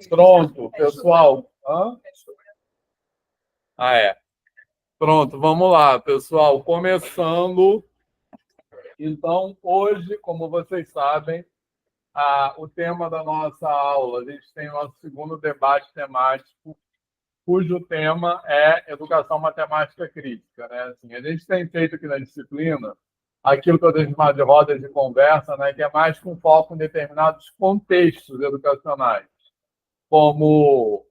Pronto, pessoal. Hã? É. Pronto, vamos lá, pessoal. Começando. Então, hoje, como vocês sabem, o tema da nossa aula, a gente tem o nosso segundo debate temático, cujo tema é educação matemática crítica, né? Assim, a gente tem feito aqui na disciplina aquilo que eu deixo chamar de rodas de conversa, né? Que é mais com foco em determinados contextos educacionais, como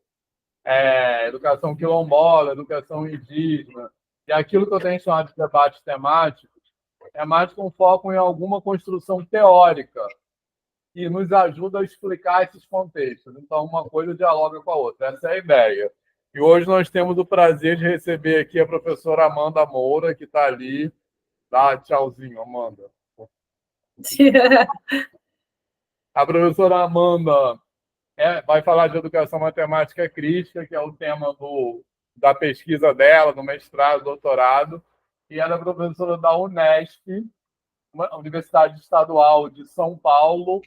educação quilombola, educação indígena, e aquilo que eu tenho chamado de debates temáticos é mais com foco em alguma construção teórica que nos ajuda a explicar esses contextos. Então, uma coisa dialoga com a outra. Essa é a ideia. E hoje nós temos o prazer de receber aqui a professora Amanda Moura, que está ali. Dá tchauzinho, Amanda. A professora Amanda vai falar de educação matemática crítica, que é o tema da pesquisa dela, do mestrado, doutorado, e ela é professora da Unesp, uma Universidade Estadual de São Paulo,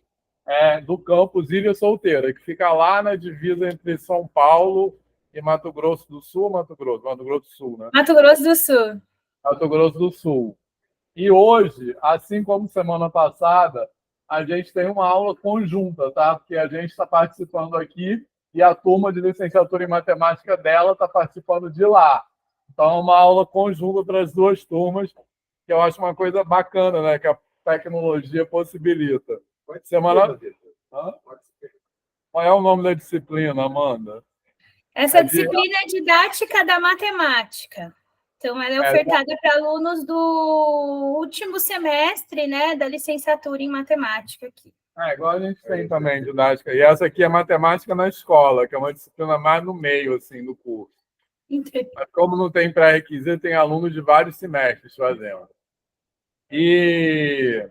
do campus Ilha Solteira, que fica lá na divisa entre São Paulo e Mato Grosso do Sul, Mato Grosso do Sul, né? Mato Grosso do Sul. Mato Grosso do Sul. E hoje, assim como semana passada, a gente tem uma aula conjunta, tá? Porque a gente está participando aqui e a turma de licenciatura em matemática dela está participando de lá. Então, é uma aula conjunta para as duas turmas, que eu acho uma coisa bacana, né? Que a tecnologia possibilita. Semana... Qual é o nome da disciplina, Amanda? Essa disciplina é didática da matemática. Então, ela é ofertada para alunos do último semestre, né, da licenciatura em matemática aqui. Igual a gente tem também didática. E essa aqui é matemática na escola, que é uma disciplina mais no meio, assim, do curso. Entendi. Mas como não tem pré-requisito, tem alunos de vários semestres fazendo. E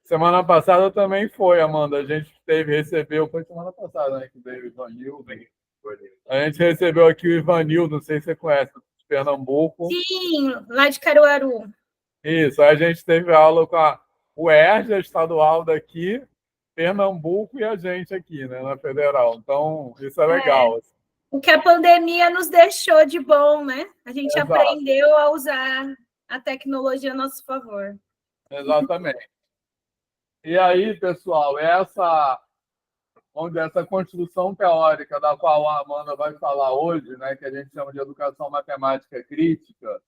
semana passada também foi, Amanda. A gente recebeu, foi semana passada, né, que veio o Ivanildo. A gente recebeu aqui o Ivanildo, não sei se você conhece, de Pernambuco. Sim, lá de Caruaru. Isso, a gente teve aula com o ERJ estadual daqui, Pernambuco, e a gente aqui, né, na Federal. Então, isso é legal. O que a pandemia nos deixou de bom, né? A gente aprendeu a usar a tecnologia a nosso favor. Exatamente. E aí, pessoal, onde essa construção teórica da qual a Amanda vai falar hoje, né, que a gente chama de educação matemática crítica,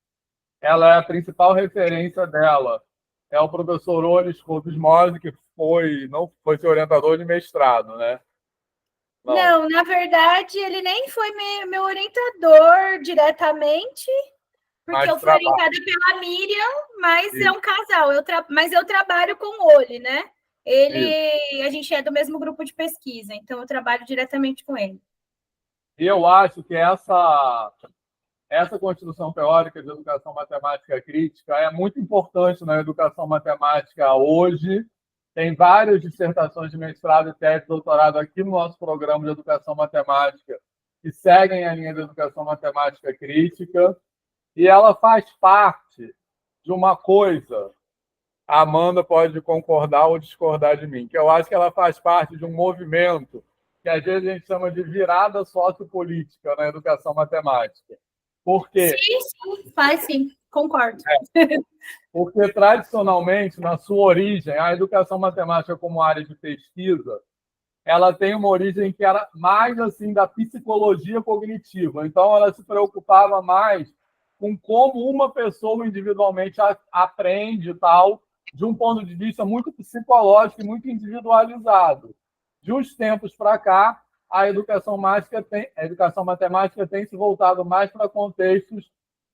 ela é a principal referência dela. É o professor Oris Cobismose, que não foi seu orientador de mestrado, né? Não, na verdade, ele nem foi meu orientador diretamente, porque eu fui orientada pela Miriam, mas é um casal. Mas eu trabalho com o Oli, né? A gente é do mesmo grupo de pesquisa, então eu trabalho diretamente com ele. E eu acho que essa construção teórica de educação matemática crítica é muito importante na educação matemática hoje. Tem várias dissertações de mestrado e tese de doutorado aqui no nosso programa de educação matemática que seguem a linha de educação matemática crítica, e ela faz parte de uma coisa, a Amanda pode concordar ou discordar de mim, que eu acho que ela faz parte de um movimento que às vezes a gente chama de virada sociopolítica na educação matemática. Por quê? Sim, faz sim, concordo. Porque, tradicionalmente, na sua origem, a educação matemática como área de pesquisa, ela tem uma origem que era mais assim da psicologia cognitiva. Então, ela se preocupava mais com como uma pessoa individualmente aprende tal, de um ponto de vista muito psicológico e muito individualizado. De uns tempos para cá, a educação matemática tem se voltado mais para contextos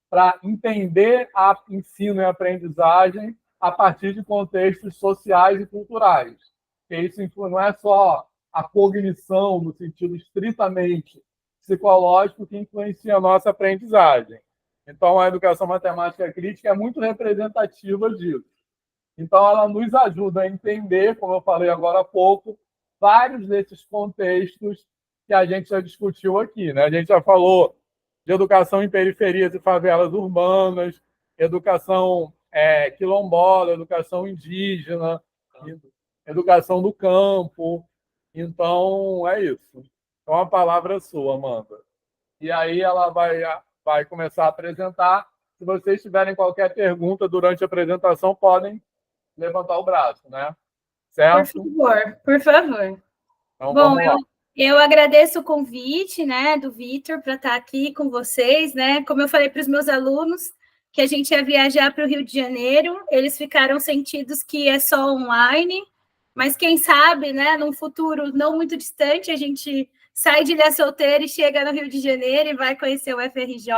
para entender ensino e aprendizagem a partir de contextos sociais e culturais. Porque isso não é só a cognição, no sentido estritamente psicológico, que influencia a nossa aprendizagem. Então, a educação matemática crítica é muito representativa disso. Então, ela nos ajuda a entender, como eu falei agora há pouco, vários desses contextos que a gente já discutiu aqui, né? A gente já falou de educação em periferias e favelas urbanas, educação quilombola, educação indígena, educação do campo. Então, é isso. Então, a palavra é sua, Amanda. E aí ela vai começar a apresentar. Se vocês tiverem qualquer pergunta durante a apresentação, podem levantar o braço, né? Certo? Por favor. Então, Bom, vamos lá. eu agradeço o convite, né, do Vitor para estar aqui com vocês, né? Como eu falei para os meus alunos que a gente ia viajar para o Rio de Janeiro, eles ficaram sentidos que é só online, mas quem sabe, né, num futuro não muito distante, a gente sai de Ilha Solteira e chega no Rio de Janeiro e vai conhecer o FRJ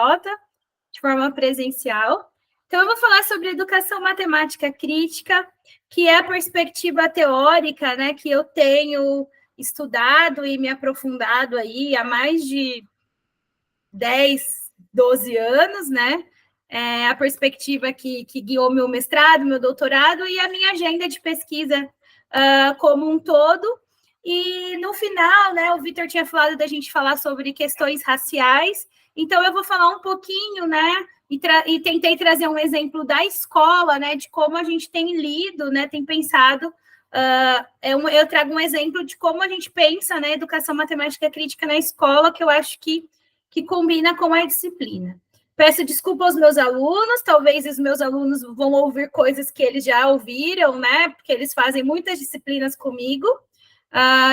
de forma presencial. Então, eu vou falar sobre educação matemática crítica, que é a perspectiva teórica, né, que eu tenho estudado e me aprofundado aí há mais de 10, 12 anos, né? É a perspectiva que guiou meu mestrado, meu doutorado e a minha agenda de pesquisa como um todo. E no final, né, o Vitor tinha falado da gente falar sobre questões raciais, então eu vou falar um pouquinho, né, e tentei trazer um exemplo da escola, né, de como a gente tem lido, né, tem pensado. Eu trago um exemplo de como a gente pensa, né, educação matemática crítica na escola, que eu acho que combina com a disciplina. Peço desculpa aos meus alunos, talvez os meus alunos vão ouvir coisas que eles já ouviram, né, porque eles fazem muitas disciplinas comigo,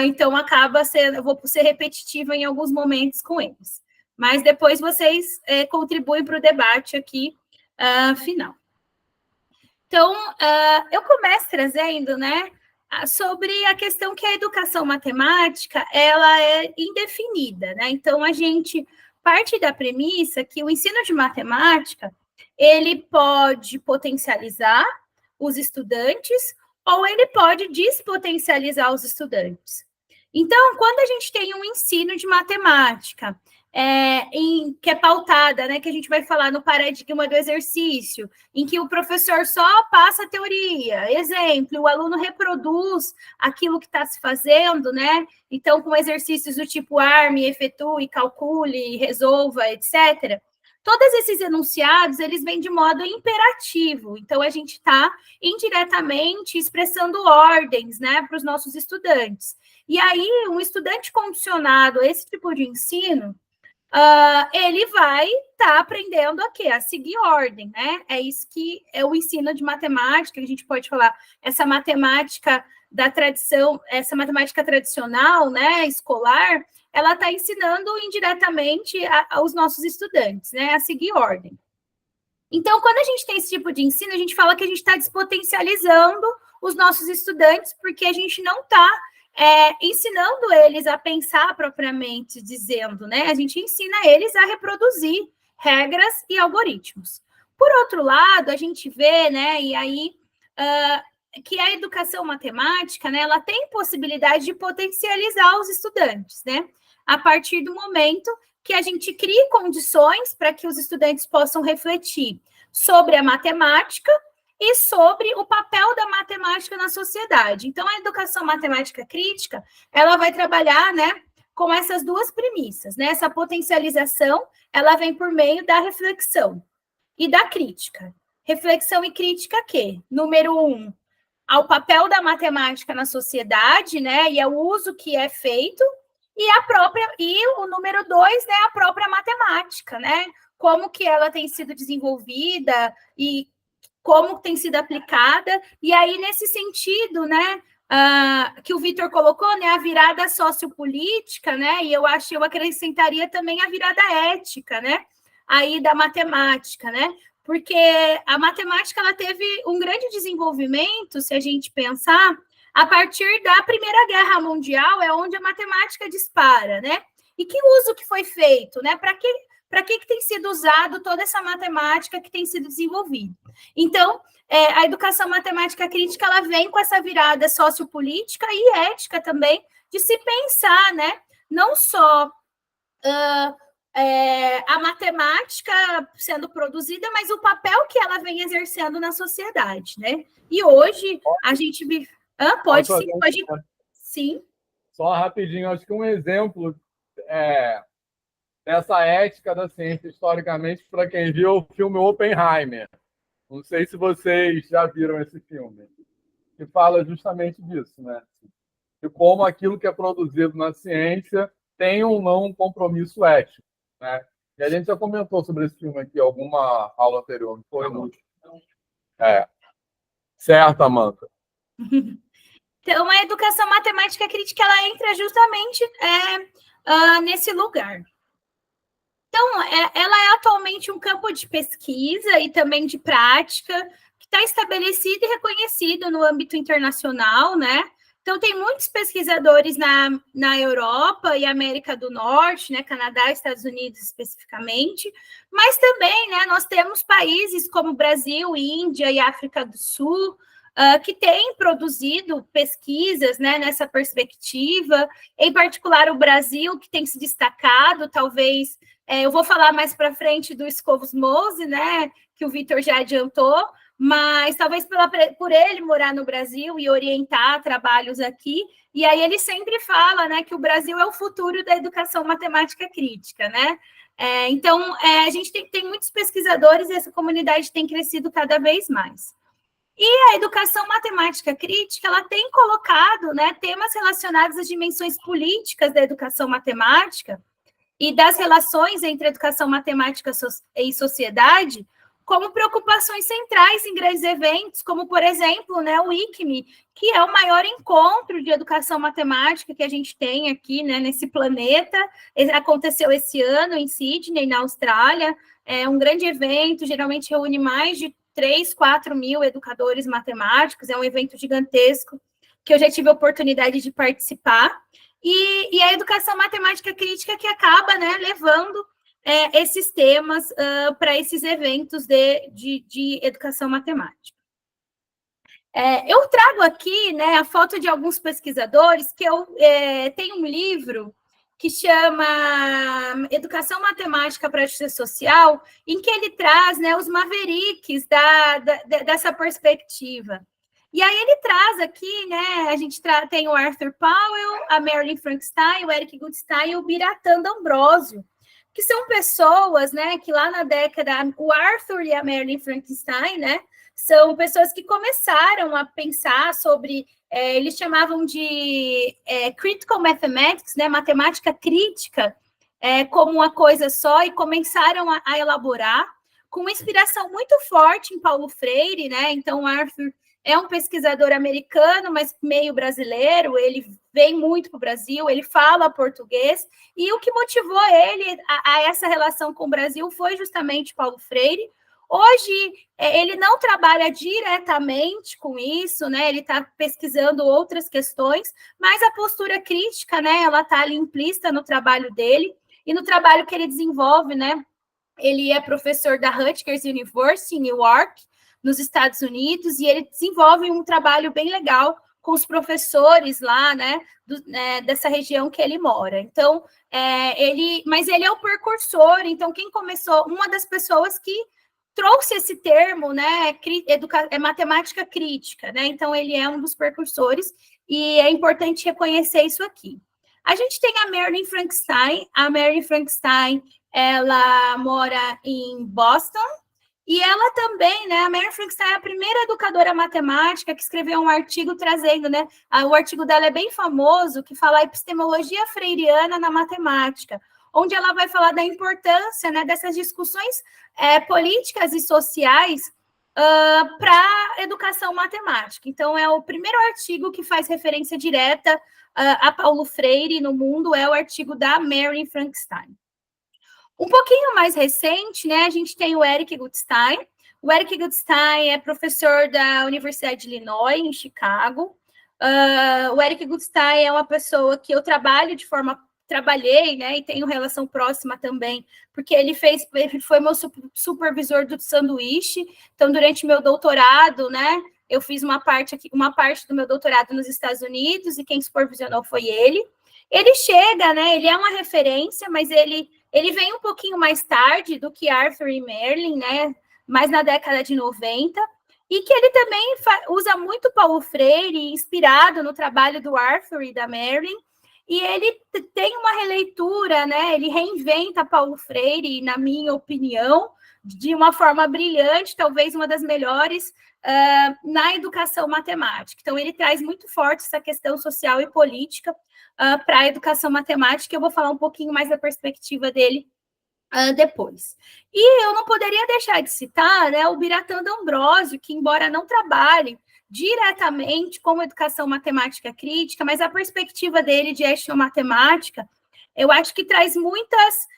então eu vou ser repetitiva em alguns momentos com eles. Mas depois vocês contribuem para o debate aqui final. Então, eu começo trazendo, né, sobre a questão que a educação matemática ela é indefinida, né? Então, a gente parte da premissa que o ensino de matemática ele pode potencializar os estudantes ou ele pode despotencializar os estudantes. Então, quando a gente tem um ensino de matemática que é pautada, né, que a gente vai falar no paradigma do exercício, em que o professor só passa a teoria, exemplo, o aluno reproduz aquilo que está se fazendo, né? Então, com exercícios do tipo arme, efetue, calcule, resolva, etc. Todos esses enunciados, eles vêm de modo imperativo. Então, a gente está indiretamente expressando ordens, né, para os nossos estudantes. E aí, um estudante condicionado a esse tipo de ensino, ele vai estar aprendendo a quê? A seguir ordem, né? É isso que é o ensino de matemática, que a gente pode falar, essa matemática da tradição, essa matemática tradicional, né, escolar, ela está ensinando indiretamente aos nossos estudantes, né, a seguir ordem. Então, quando a gente tem esse tipo de ensino, a gente fala que a gente está despotencializando os nossos estudantes, porque a gente não está ensinando eles a pensar propriamente dizendo, né? A gente ensina eles a reproduzir regras e algoritmos. Por outro lado, a gente vê, né, e aí que a educação matemática, né, ela tem possibilidade de potencializar os estudantes, né? A partir do momento que a gente crie condições para que os estudantes possam refletir sobre a matemática e sobre o papel da matemática na sociedade. Então, a educação matemática crítica, ela vai trabalhar, né, com essas duas premissas, né? Essa potencialização, ela vem por meio da reflexão e da crítica. Reflexão e crítica que, número 1, ao papel da matemática na sociedade, né, e ao uso que é feito, e o número 2, né, a própria matemática, né? Como que ela tem sido desenvolvida e como tem sido aplicada, e aí, nesse sentido, né, que o Vitor colocou, né, a virada sociopolítica, né, e eu acrescentaria também a virada ética, né, aí da matemática, né, porque a matemática, ela teve um grande desenvolvimento, se a gente pensar, a partir da Primeira Guerra Mundial, é onde a matemática dispara, né, e que uso que foi feito, né, para que tem sido usado toda essa matemática que tem sido desenvolvida. Então, a educação matemática crítica, ela vem com essa virada sociopolítica e ética também, de se pensar, né, não só a matemática sendo produzida, mas o papel que ela vem exercendo na sociedade, né? E hoje, a gente... pode sim, pode... Sim. Só rapidinho, acho que um exemplo dessa ética da ciência, historicamente, para quem viu o filme Oppenheimer. Não sei se vocês já viram esse filme, que fala justamente disso, né? De como aquilo que é produzido na ciência tem ou não um compromisso ético, né? E a gente já comentou sobre esse filme aqui em alguma aula anterior, não foi? Não. Certo, Amanda. Então, a educação matemática crítica, ela entra justamente nesse lugar. Então, ela é atualmente um campo de pesquisa e também de prática que está estabelecido e reconhecido no âmbito internacional, né? Então, tem muitos pesquisadores na Europa e América do Norte, né? Canadá e Estados Unidos especificamente, mas também, né, nós temos países como Brasil, Índia e África do Sul, que têm produzido pesquisas, né, nessa perspectiva, em particular o Brasil, que tem se destacado, talvez... eu vou falar mais para frente do Scovus Mose, né, que o Vitor já adiantou, mas talvez por ele morar no Brasil e orientar trabalhos aqui, e aí ele sempre fala, né, que o Brasil é o futuro da educação matemática crítica, né? Então, a gente tem muitos pesquisadores e essa comunidade tem crescido cada vez mais. E a educação matemática crítica, ela tem colocado, né, temas relacionados às dimensões políticas da educação matemática e das relações entre educação matemática e sociedade como preocupações centrais em grandes eventos, como, por exemplo, né, o ICME, que é o maior encontro de educação matemática que a gente tem aqui, né, nesse planeta. Aconteceu esse ano em Sydney, na Austrália. É um grande evento, geralmente reúne mais de 3, 4 mil educadores matemáticos, é um evento gigantesco que eu já tive a oportunidade de participar. E a educação matemática crítica que acaba, né, levando esses temas para esses eventos de educação matemática. Eu trago aqui, né, a foto de alguns pesquisadores, que eu tenho um livro que chama Educação Matemática para a Justiça Social, em que ele traz, né, os mavericks dessa perspectiva. E aí ele traz aqui, né, a gente tem o Arthur Powell, a Marilyn Frankenstein, o Eric Goodstein e o Biratan D'Ambrosio, que são pessoas, né, que lá na década, o Arthur e a Marilyn Frankenstein, né, são pessoas que começaram a pensar sobre, eles chamavam de critical mathematics, né, matemática crítica, como uma coisa só, e começaram a elaborar, com uma inspiração muito forte em Paulo Freire, né, então Arthur é um pesquisador americano, mas meio brasileiro, ele vem muito para o Brasil, ele fala português, e o que motivou ele a essa relação com o Brasil foi justamente Paulo Freire. Hoje, ele não trabalha diretamente com isso, né? Ele está pesquisando outras questões, mas a postura crítica, né? Ela está ali implícita no trabalho dele, e no trabalho que ele desenvolve, né? Ele é professor da Rutgers University, em Newark, nos Estados Unidos, e ele desenvolve um trabalho bem legal com os professores lá, né, dessa região que ele mora. Então, mas ele é o precursor, então quem começou, uma das pessoas que trouxe esse termo, né, matemática crítica, né, então ele é um dos precursores, e é importante reconhecer isso aqui. A gente tem a Marilyn Frankenstein, ela mora em Boston, e ela também, né, a Marilyn Frankenstein é a primeira educadora matemática que escreveu um artigo trazendo, né, o artigo dela é bem famoso, que fala a epistemologia freiriana na matemática, onde ela vai falar da importância, né, dessas discussões políticas e sociais para a educação matemática. Então, é o primeiro artigo que faz referência direta a Paulo Freire no mundo, é o artigo da Marilyn Frankenstein. Um pouquinho mais recente, né, a gente tem o Eric Goodstein. O Eric Goodstein é professor da Universidade de Illinois, em Chicago. O Eric Goodstein é uma pessoa que eu trabalhei, né, e tenho relação próxima também, porque ele foi meu supervisor do sanduíche. Então, durante meu doutorado, né, eu fiz uma parte do meu doutorado nos Estados Unidos, e quem supervisionou foi ele. Ele chega, né, ele é uma referência, mas ele vem um pouquinho mais tarde do que Arthur e Marilyn, né, mais na década de 90, e que ele também usa muito Paulo Freire, inspirado no trabalho do Arthur e da Marilyn, e ele tem uma releitura, né, ele reinventa Paulo Freire, na minha opinião, de uma forma brilhante, talvez uma das melhores, na educação matemática. Então, ele traz muito forte essa questão social e política para a educação matemática. Eu vou falar um pouquinho mais da perspectiva dele depois. E eu não poderia deixar de citar, né, o Biratan D'Ambrosio, que, embora não trabalhe diretamente com educação matemática crítica, mas a perspectiva dele de etnomatemática, eu acho que traz muitas...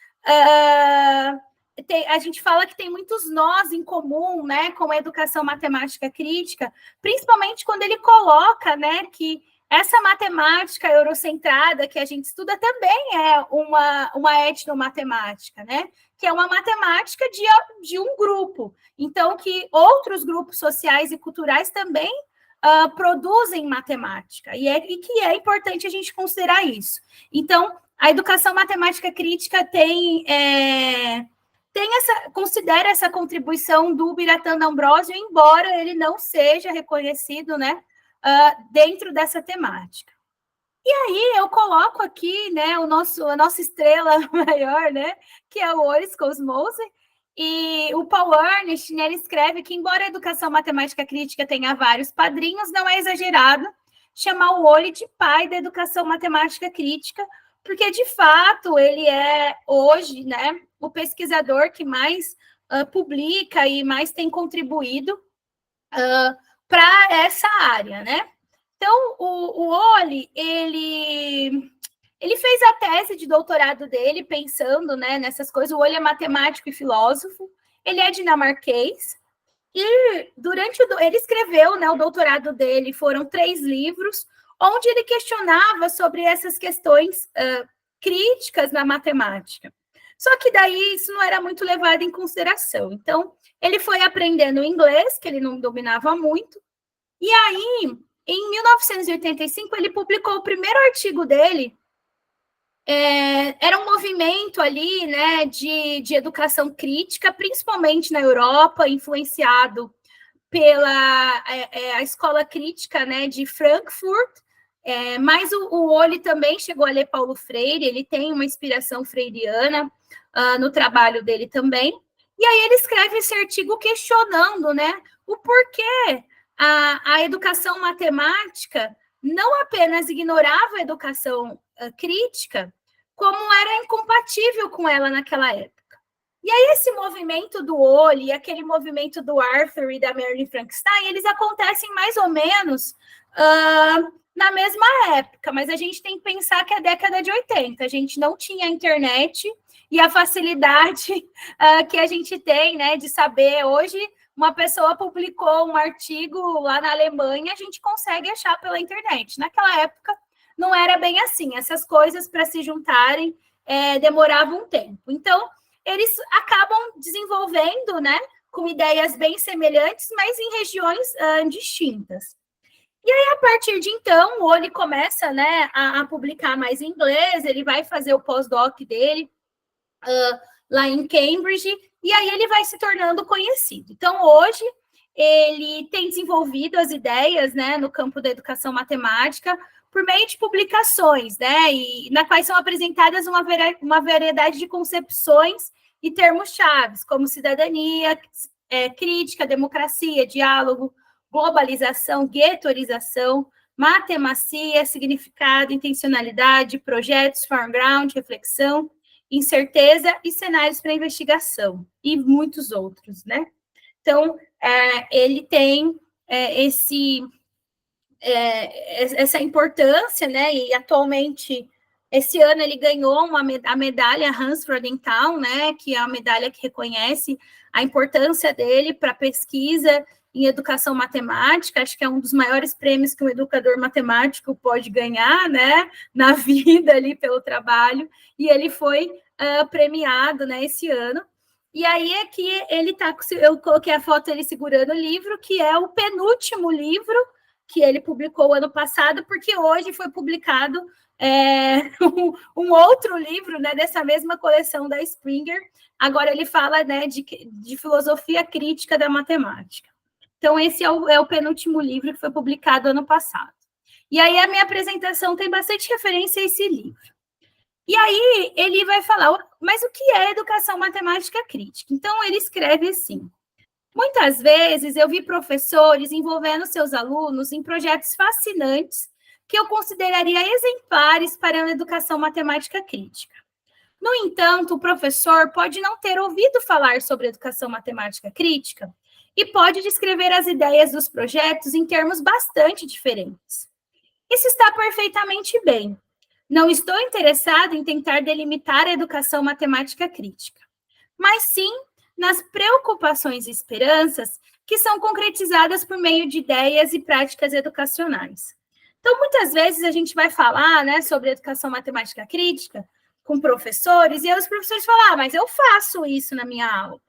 a gente fala que tem muitos nós em comum, né, com a educação matemática crítica, principalmente quando ele coloca, né, que essa matemática eurocentrada que a gente estuda também é uma etnomatemática, né, que é uma matemática de um grupo. Então, que outros grupos sociais e culturais também produzem matemática, e que é importante a gente considerar isso. Então, a educação matemática crítica considera essa contribuição do Biratan D'Ambrosio, embora ele não seja reconhecido, né, dentro dessa temática. E aí eu coloco aqui, né, a nossa estrela maior, né, que é o Oris Cosmose, e o Paul Ernest, né, ele escreve que, embora a educação matemática crítica tenha vários padrinhos, não é exagerado chamar o Oris de pai da educação matemática crítica, porque, de fato, ele é, hoje, né, o pesquisador que mais publica e mais tem contribuído para essa área, né? Então, o Oli, ele fez a tese de doutorado dele pensando, né, nessas coisas. O Oli é matemático e filósofo, ele é dinamarquês, e ele escreveu, né, o doutorado dele, foram 3 livros, onde ele questionava sobre essas questões críticas na matemática. Só que daí isso não era muito levado em consideração. Então, ele foi aprendendo inglês, que ele não dominava muito, e aí, em 1985, ele publicou o primeiro artigo dele. Era um movimento ali, né, de educação crítica, principalmente na Europa, influenciado pela a escola crítica, né, de Frankfurt, mas o Oli também chegou a ler Paulo Freire, ele tem uma inspiração freiriana no trabalho dele também, e aí ele escreve esse artigo questionando, né, o porquê a educação matemática não apenas ignorava a educação crítica, como era incompatível com ela naquela época. E aí esse movimento do Oli e aquele movimento do Arthur e da Mary Frankenstein, eles acontecem mais ou menos na mesma época, mas a gente tem que pensar que é a década de 80, a gente não tinha internet e a facilidade que a gente tem, né, de saber hoje. Uma pessoa publicou um artigo lá na Alemanha, a gente consegue achar pela internet. Naquela época, não era bem assim. Essas coisas, para se juntarem, demoravam um tempo. Então, eles acabam desenvolvendo, né, com ideias bem semelhantes, mas em regiões distintas. E aí, a partir de então, o Oli começa, né, a publicar mais em inglês, ele vai fazer o pós-doc dele lá em Cambridge, e aí ele vai se tornando conhecido. Então, hoje, ele tem desenvolvido as ideias, né, no campo da educação matemática por meio de publicações, né, e na quais são apresentadas uma variedade de concepções e termos-chave, como cidadania, crítica, democracia, diálogo, globalização, guetorização, matemacia, significado, intencionalidade, projetos, foreground, reflexão, incerteza e cenários para investigação, e muitos outros, né? Então, ele tem essa importância, né? E atualmente, esse ano ele ganhou a medalha Hans Freudenthal, né? Que é a medalha que reconhece a importância dele para a pesquisa em educação matemática. Acho que é um dos maiores prêmios que um educador matemático pode ganhar, né? Na vida ali pelo trabalho. E ele foi premiado, né? Esse ano. E aí é que ele tá, eu coloquei a foto dele segurando o livro, que é o penúltimo livro que ele publicou ano passado, porque hoje foi publicado um outro livro, né, dessa mesma coleção da Springer. Agora ele fala, né, de filosofia crítica da matemática. Então, esse é o penúltimo livro que foi publicado ano passado. E aí a minha apresentação tem bastante referência a esse livro. E aí ele vai falar, mas o que é educação matemática crítica? Então ele escreve assim: muitas vezes eu vi professores envolvendo seus alunos em projetos fascinantes que eu consideraria exemplares para a educação matemática crítica. No entanto, o professor pode não ter ouvido falar sobre educação matemática crítica e pode descrever as ideias dos projetos em termos bastante diferentes. Isso está perfeitamente bem. Não estou interessado em tentar delimitar a educação matemática crítica, mas sim nas preocupações e esperanças que são concretizadas por meio de ideias e práticas educacionais. Então, muitas vezes a gente vai falar, né, sobre educação matemática crítica com professores, e aí os professores falam, mas eu faço isso na minha aula.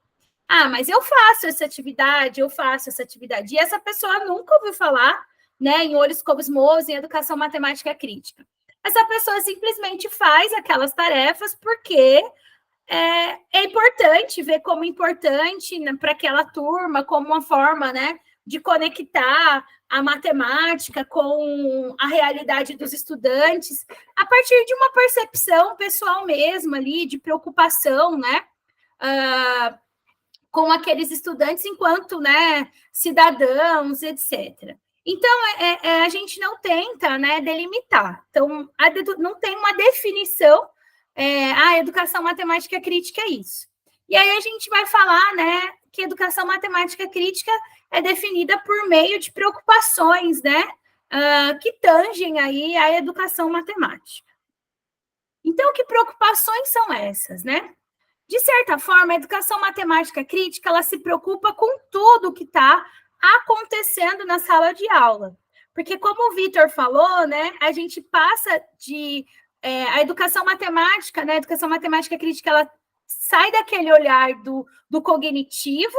Mas eu faço essa atividade, E essa pessoa nunca ouviu falar, né, em Olhos como Esmos, em educação matemática crítica. Essa pessoa simplesmente faz aquelas tarefas porque é importante ver como importante, né, para aquela turma, como uma forma, né, de conectar a matemática com a realidade dos estudantes, a partir de uma percepção pessoal mesmo ali, de preocupação, né, com aqueles estudantes enquanto, né, cidadãos, etc. Então, a gente não tenta, né, delimitar. Então, não tem uma definição, a educação matemática crítica é isso. E aí a gente vai falar, né, que educação matemática crítica é definida por meio de preocupações, né, que tangem aí a educação matemática. Então, que preocupações são essas, né? De certa forma, a educação matemática crítica, ela se preocupa com tudo que está acontecendo na sala de aula. Porque, como o Vitor falou, né, a gente passa de... a educação matemática, né, a educação matemática crítica, ela sai daquele olhar do cognitivo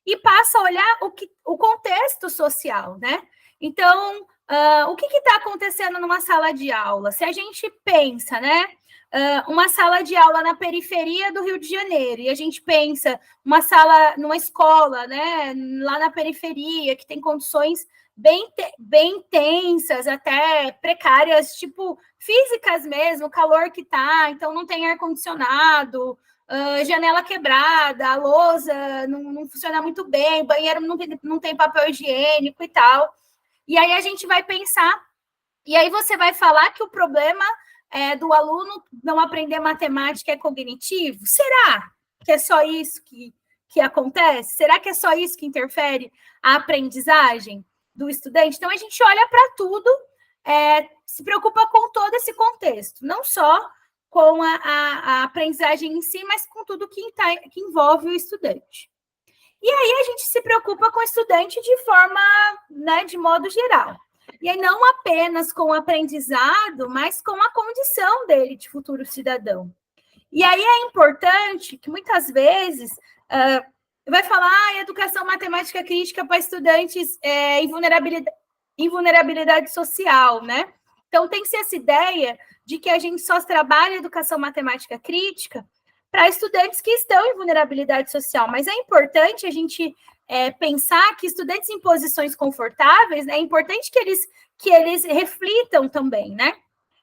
e passa a olhar o contexto social, né? Então, o que está acontecendo numa sala de aula? Se a gente pensa, né, uma sala de aula na periferia do Rio de Janeiro, e a gente pensa uma sala, numa escola, né, lá na periferia, que tem condições bem tensas, até precárias, tipo físicas mesmo, o calor que tá, então não tem ar-condicionado, janela quebrada, a lousa não funciona muito bem, o banheiro não tem papel higiênico e tal. E aí a gente vai pensar, e aí você vai falar que o problema do aluno não aprender matemática é cognitivo? Será que é só isso que acontece? Será que é só isso que interfere a aprendizagem do estudante? Então, a gente olha para tudo, se preocupa com todo esse contexto, não só com a aprendizagem em si, mas com tudo que envolve o estudante. E aí, a gente se preocupa com o estudante de forma, né, de modo geral. E aí, não apenas com o aprendizado, mas com a condição dele de futuro cidadão. E aí é importante que, muitas vezes, vai falar educação matemática crítica para estudantes em vulnerabilidade social, né? Então, tem-se essa ideia de que a gente só trabalha educação matemática crítica para estudantes que estão em vulnerabilidade social, mas é importante a gente pensar que estudantes em posições confortáveis, né, é importante que eles reflitam também, né?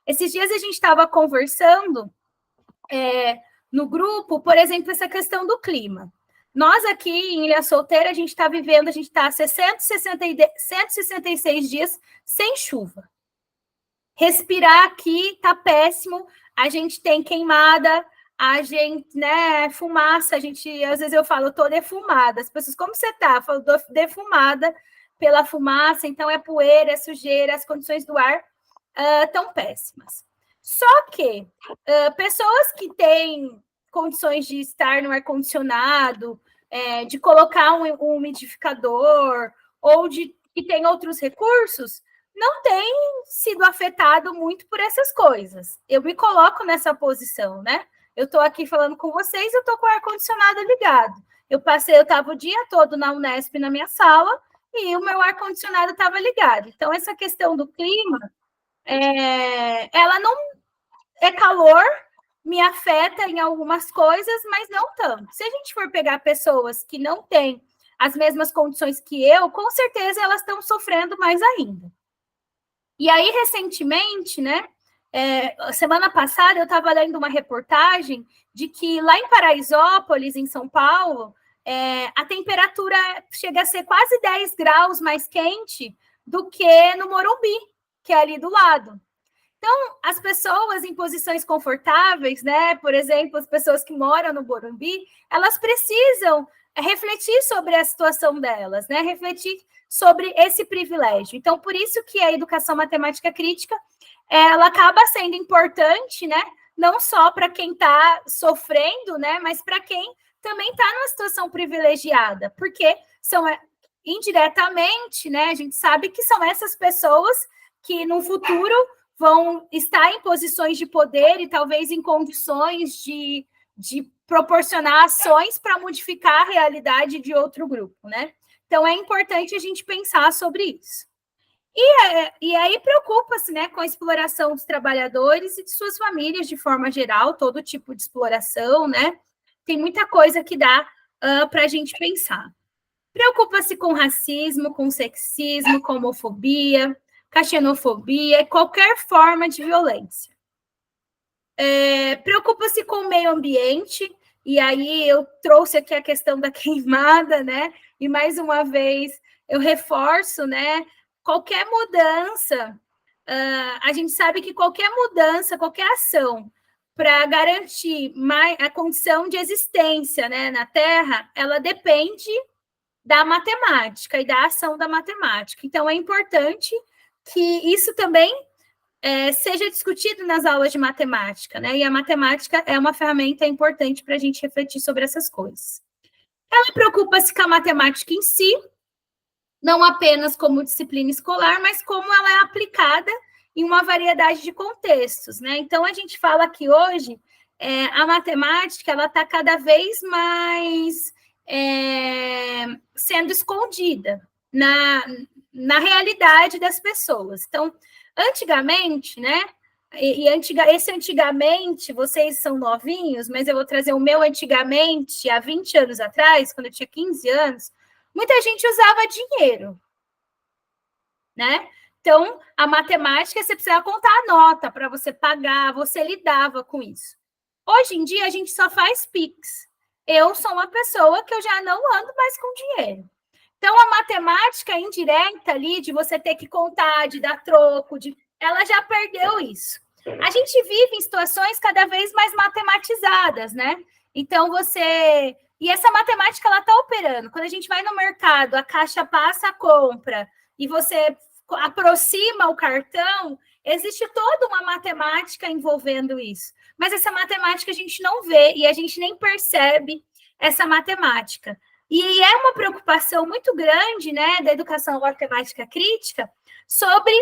Esses dias a gente estava conversando no grupo, por exemplo, essa questão do clima. Nós aqui em Ilha Solteira, a gente está vivendo, a gente está há 166 dias sem chuva. Respirar aqui está péssimo, a gente tem queimada, a gente, né, fumaça, às vezes eu falo, eu tô defumada. As pessoas, como você tá? Eu falo, tô defumada pela fumaça, então é poeira, é sujeira, as condições do ar tão péssimas. Só que pessoas que têm condições de estar no ar-condicionado, de colocar um umidificador, ou que tem outros recursos, não tem sido afetado muito por essas coisas. Eu me coloco nessa posição, né? Eu estou aqui falando com vocês, eu estou com o ar-condicionado ligado. Eu estava o dia todo na Unesp, na minha sala, e o meu ar-condicionado estava ligado. Então, essa questão do clima, ela não é calor, me afeta em algumas coisas, mas não tanto. Se a gente for pegar pessoas que não têm as mesmas condições que eu, com certeza elas estão sofrendo mais ainda. E aí, recentemente, né, Semana passada eu estava lendo uma reportagem de que lá em Paraisópolis, em São Paulo, a temperatura chega a ser quase 10 graus mais quente do que no Morumbi, que é ali do lado. Então, as pessoas em posições confortáveis, né? Por exemplo, as pessoas que moram no Morumbi, elas precisam refletir sobre a situação delas, né? Refletir sobre esse privilégio. Então, por isso que a educação matemática crítica, ela acaba sendo importante, né? Não só para quem está sofrendo, né? Mas para quem também está numa situação privilegiada, porque são indiretamente, né? A gente sabe que são essas pessoas que no futuro vão estar em posições de poder e talvez em condições de proporcionar ações para modificar a realidade de outro grupo, né? Então, é importante a gente pensar sobre isso. E aí preocupa-se, né, com a exploração dos trabalhadores e de suas famílias de forma geral, todo tipo de exploração, né? Tem muita coisa que dá para a gente pensar. Preocupa-se com racismo, com sexismo, com homofobia, com a xenofobia, qualquer forma de violência. Preocupa-se com o meio ambiente, e aí eu trouxe aqui a questão da queimada, né? E mais uma vez eu reforço, né? Qualquer mudança, a gente sabe que qualquer mudança, qualquer ação para garantir a condição de existência, né, na Terra, ela depende da matemática e da ação da matemática. Então, é importante que isso também seja discutido nas aulas de matemática, né? E a matemática é uma ferramenta importante para a gente refletir sobre essas coisas. Ela preocupa-se com a matemática em si, não apenas como disciplina escolar, mas como ela é aplicada em uma variedade de contextos, né? Então, a gente fala que hoje a matemática ela está cada vez mais sendo escondida na realidade das pessoas. Então, antigamente, né? Esse antigamente, vocês são novinhos, mas eu vou trazer o meu antigamente, há 20 anos atrás, quando eu tinha 15 anos, muita gente usava dinheiro, né? Então, a matemática, você precisava contar a nota para você pagar, você lidava com isso. Hoje em dia, a gente só faz Pix. Eu sou uma pessoa que eu já não ando mais com dinheiro. Então, a matemática indireta ali, de você ter que contar, de dar troco, ela já perdeu isso. A gente vive em situações cada vez mais matematizadas, né? Então, E essa matemática, ela está operando. Quando a gente vai no mercado, a caixa passa a compra e você aproxima o cartão, existe toda uma matemática envolvendo isso. Mas essa matemática a gente não vê e a gente nem percebe essa matemática. E é uma preocupação muito grande, né, da educação matemática crítica sobre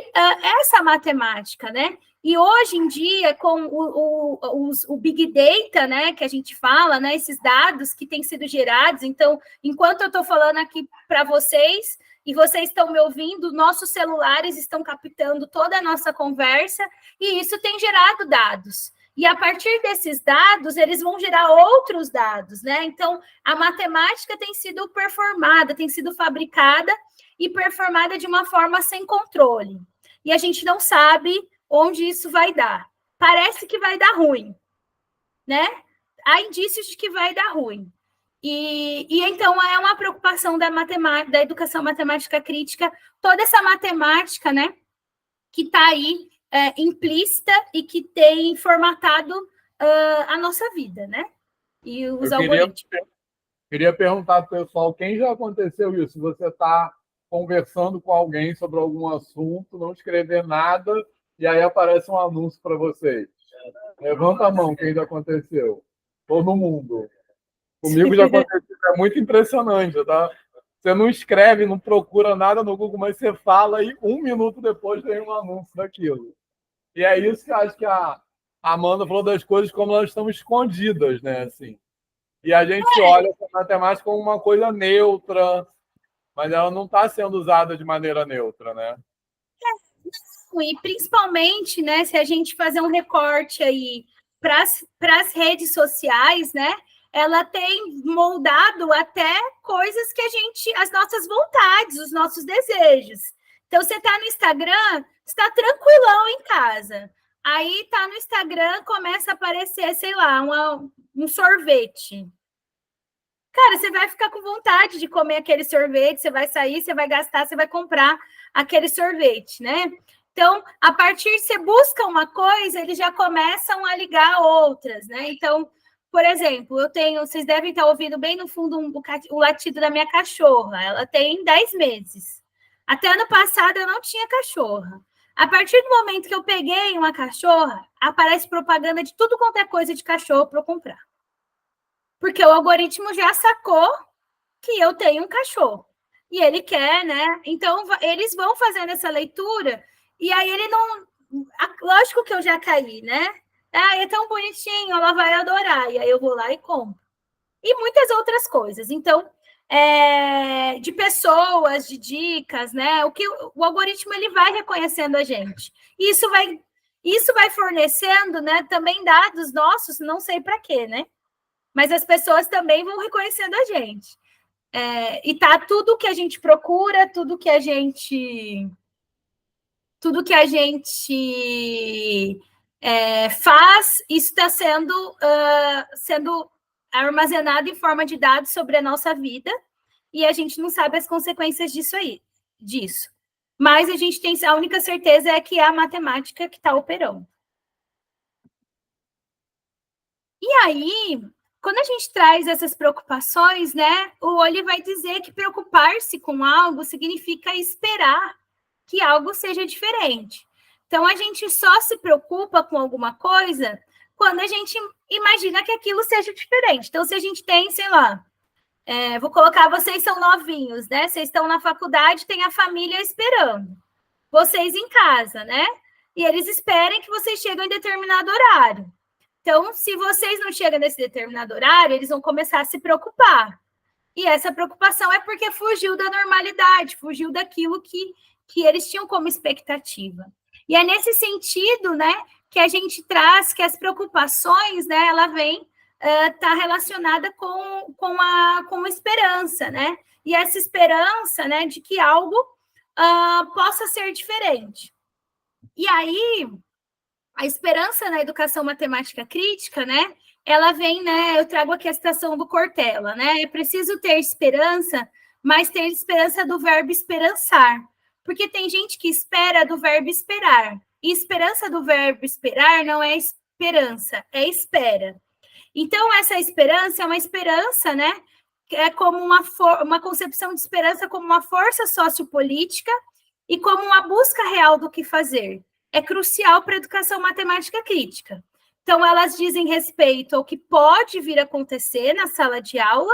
essa matemática, né? E hoje em dia, com o Big Data, né, que a gente fala, né, esses dados que têm sido gerados, então, enquanto eu estou falando aqui para vocês, e vocês estão me ouvindo, nossos celulares estão captando toda a nossa conversa, e isso tem gerado dados. E a partir desses dados, eles vão gerar outros dados, né? Então, a matemática tem sido performada, tem sido fabricada e performada de uma forma sem controle. E a gente não sabe onde isso vai dar. Parece que vai dar ruim, né? Há indícios de que vai dar ruim. E então é uma preocupação da matemática, da educação matemática crítica, toda essa matemática, né, que está aí implícita e que tem formatado a nossa vida, né? E os algoritmos. Queria perguntar para o pessoal, quem já aconteceu isso? Você está conversando com alguém sobre algum assunto, não escrever nada, e aí aparece um anúncio para vocês. Levanta a mão, quem já aconteceu. Todo mundo. Comigo já aconteceu, é muito impressionante, tá? Você não escreve, não procura nada no Google, mas você fala e 1 minuto depois tem um anúncio daquilo. E é isso que eu acho que a Amanda falou das coisas como elas estão escondidas, né? Assim. E a gente olha essa matemática como uma coisa neutra, mas ela não está sendo usada de maneira neutra, né? E principalmente, né, se a gente fazer um recorte aí para as redes sociais, né? Ela tem moldado até coisas que as nossas vontades, os nossos desejos. Então, você está no Instagram, está tranquilão em casa. Aí tá no Instagram, começa a aparecer, sei lá, um sorvete. Cara, você vai ficar com vontade de comer aquele sorvete, você vai sair, você vai gastar, você vai comprar aquele sorvete, né? Então, a partir que você busca uma coisa, eles já começam a ligar outras, né? Então, por exemplo, vocês devem estar ouvindo bem no fundo o latido da minha cachorra. Ela tem 10 meses. Até ano passado eu não tinha cachorra. A partir do momento que eu peguei uma cachorra, aparece propaganda de tudo quanto é coisa de cachorro para eu comprar. Porque o algoritmo já sacou que eu tenho um cachorro. E ele quer, né? Então, eles vão fazendo essa leitura, e aí ele não... Lógico que eu já caí, né? Ah, é tão bonitinho, ela vai adorar. E aí eu vou lá e compro. E muitas outras coisas. Então, de pessoas, de dicas, né? O algoritmo ele vai reconhecendo a gente. E isso vai fornecendo, né, também dados nossos, não sei para quê, né? Mas as pessoas também vão reconhecendo a gente. E tá tudo que a gente procura, tudo que a gente faz, isso está sendo armazenado em forma de dados sobre a nossa vida, e a gente não sabe as consequências disso. Mas a única certeza é que é a matemática que está operando. E aí, quando a gente traz essas preocupações, né, o Oli vai dizer que preocupar-se com algo significa esperar que algo seja diferente. Então, a gente só se preocupa com alguma coisa quando a gente imagina que aquilo seja diferente. Então, se a gente tem, sei lá, vou colocar, vocês são novinhos, né? Vocês estão na faculdade, tem a família esperando. Vocês em casa, né? E eles esperem que vocês cheguem em determinado horário. Então, se vocês não chegam nesse determinado horário, eles vão começar a se preocupar. E essa preocupação é porque fugiu da normalidade, fugiu daquilo que eles tinham como expectativa. E é nesse sentido, né, que a gente traz que as preocupações, né, ela vem tá relacionada com a esperança, né? E essa esperança, né, de que algo possa ser diferente. E aí, a esperança na educação matemática crítica, né? Ela vem, né? Eu trago aqui a citação do Cortella, né? É preciso ter esperança, mas ter esperança do verbo esperançar. Porque tem gente que espera do verbo esperar. E esperança do verbo esperar não é esperança, é espera. Então, essa esperança é uma esperança, né? É como uma concepção de esperança como uma força sociopolítica e como uma busca real do que fazer. É crucial para a educação matemática crítica. Então, elas dizem respeito ao que pode vir a acontecer na sala de aula,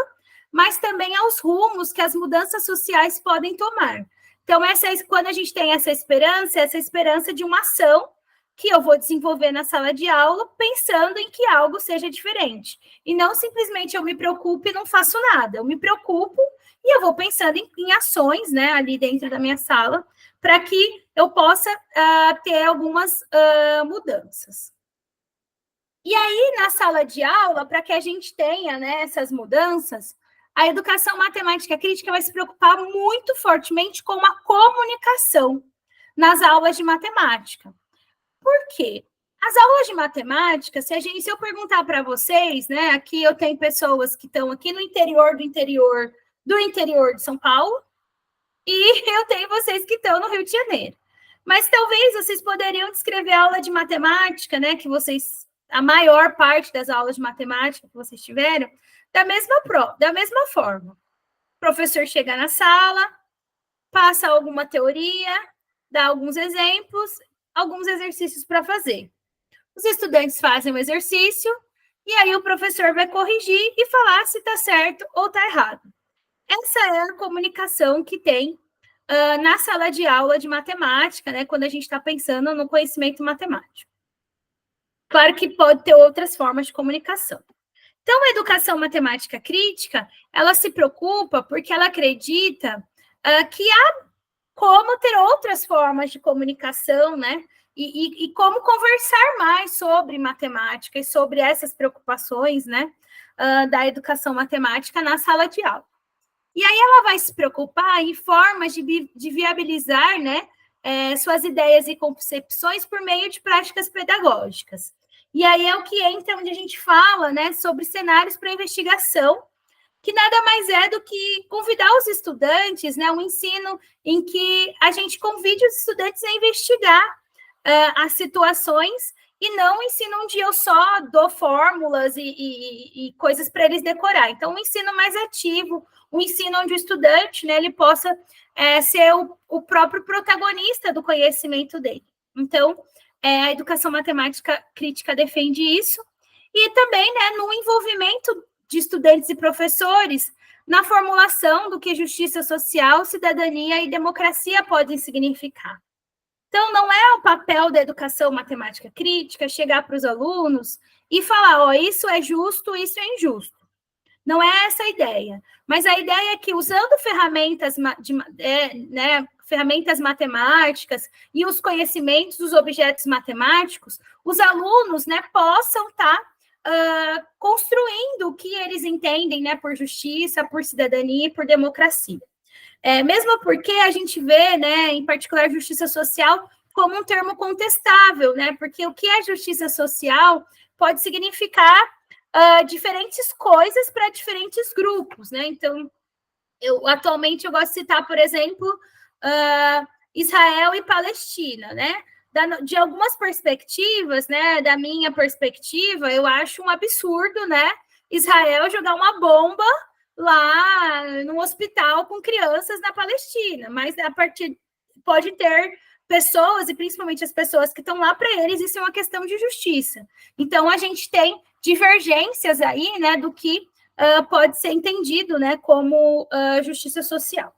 mas também aos rumos que as mudanças sociais podem tomar. Então, quando a gente tem essa esperança de uma ação que eu vou desenvolver na sala de aula, pensando em que algo seja diferente. E não simplesmente eu me preocupo e não faço nada. Eu me preocupo e eu vou pensando em ações, né, ali dentro da minha sala, para que eu possa ter algumas mudanças. E aí, na sala de aula, para que a gente tenha, né, essas mudanças, a educação matemática crítica vai se preocupar muito fortemente com a comunicação nas aulas de matemática. Por quê? As aulas de matemática, se eu perguntar para vocês, né, aqui eu tenho pessoas que estão aqui no interior de São Paulo, e eu tenho vocês que estão no Rio de Janeiro. Mas talvez vocês poderiam descrever a aula de matemática, né, a maior parte das aulas de matemática que vocês tiveram, da mesma forma. O professor chega na sala, passa alguma teoria, dá alguns exemplos, alguns exercícios para fazer. Os estudantes fazem o exercício e aí o professor vai corrigir e falar se está certo ou está errado. Essa é a comunicação que tem na sala de aula de matemática, né, quando a gente está pensando no conhecimento matemático. Claro que pode ter outras formas de comunicação. Então, a educação matemática crítica, ela se preocupa porque ela acredita que há como ter outras formas de comunicação, né? E como conversar mais sobre matemática e sobre essas preocupações, né? Da educação matemática na sala de aula. E aí ela vai se preocupar em formas de viabilizar, né? suas ideias e concepções por meio de práticas pedagógicas. E aí é o que entra onde a gente fala, né, sobre cenários para investigação, que nada mais é do que convidar os estudantes, né, um ensino em que a gente convide os estudantes a investigar as situações e não ensino onde eu só dou fórmulas e coisas para eles decorar. Então, um ensino mais ativo, um ensino onde o estudante, né, ele possa ser o próprio protagonista do conhecimento dele. Então, a educação matemática crítica defende isso, e também, né, no envolvimento de estudantes e professores na formulação do que justiça social, cidadania e democracia podem significar. Então, não é o papel da educação matemática crítica chegar para os alunos e falar, ó, isso é justo, isso é injusto. Não é essa a ideia. Mas a ideia é que, usando ferramentas, ferramentas matemáticas e os conhecimentos dos objetos matemáticos, os alunos, né, possam estar construindo o que eles entendem, né, por justiça, por cidadania e por democracia. Mesmo porque a gente vê, né, em particular, justiça social como um termo contestável, né, porque o que é justiça social pode significar diferentes coisas para diferentes grupos, né? Então, atualmente eu gosto de citar, por exemplo, Israel e Palestina, né? De algumas perspectivas, né? Da minha perspectiva, eu acho um absurdo, né? Israel jogar uma bomba lá no hospital com crianças na Palestina, mas a partir pode ter pessoas, e principalmente as pessoas que estão lá, para eles isso é uma questão de justiça. Então, a gente tem divergências aí, né, do que pode ser entendido, né, como justiça social.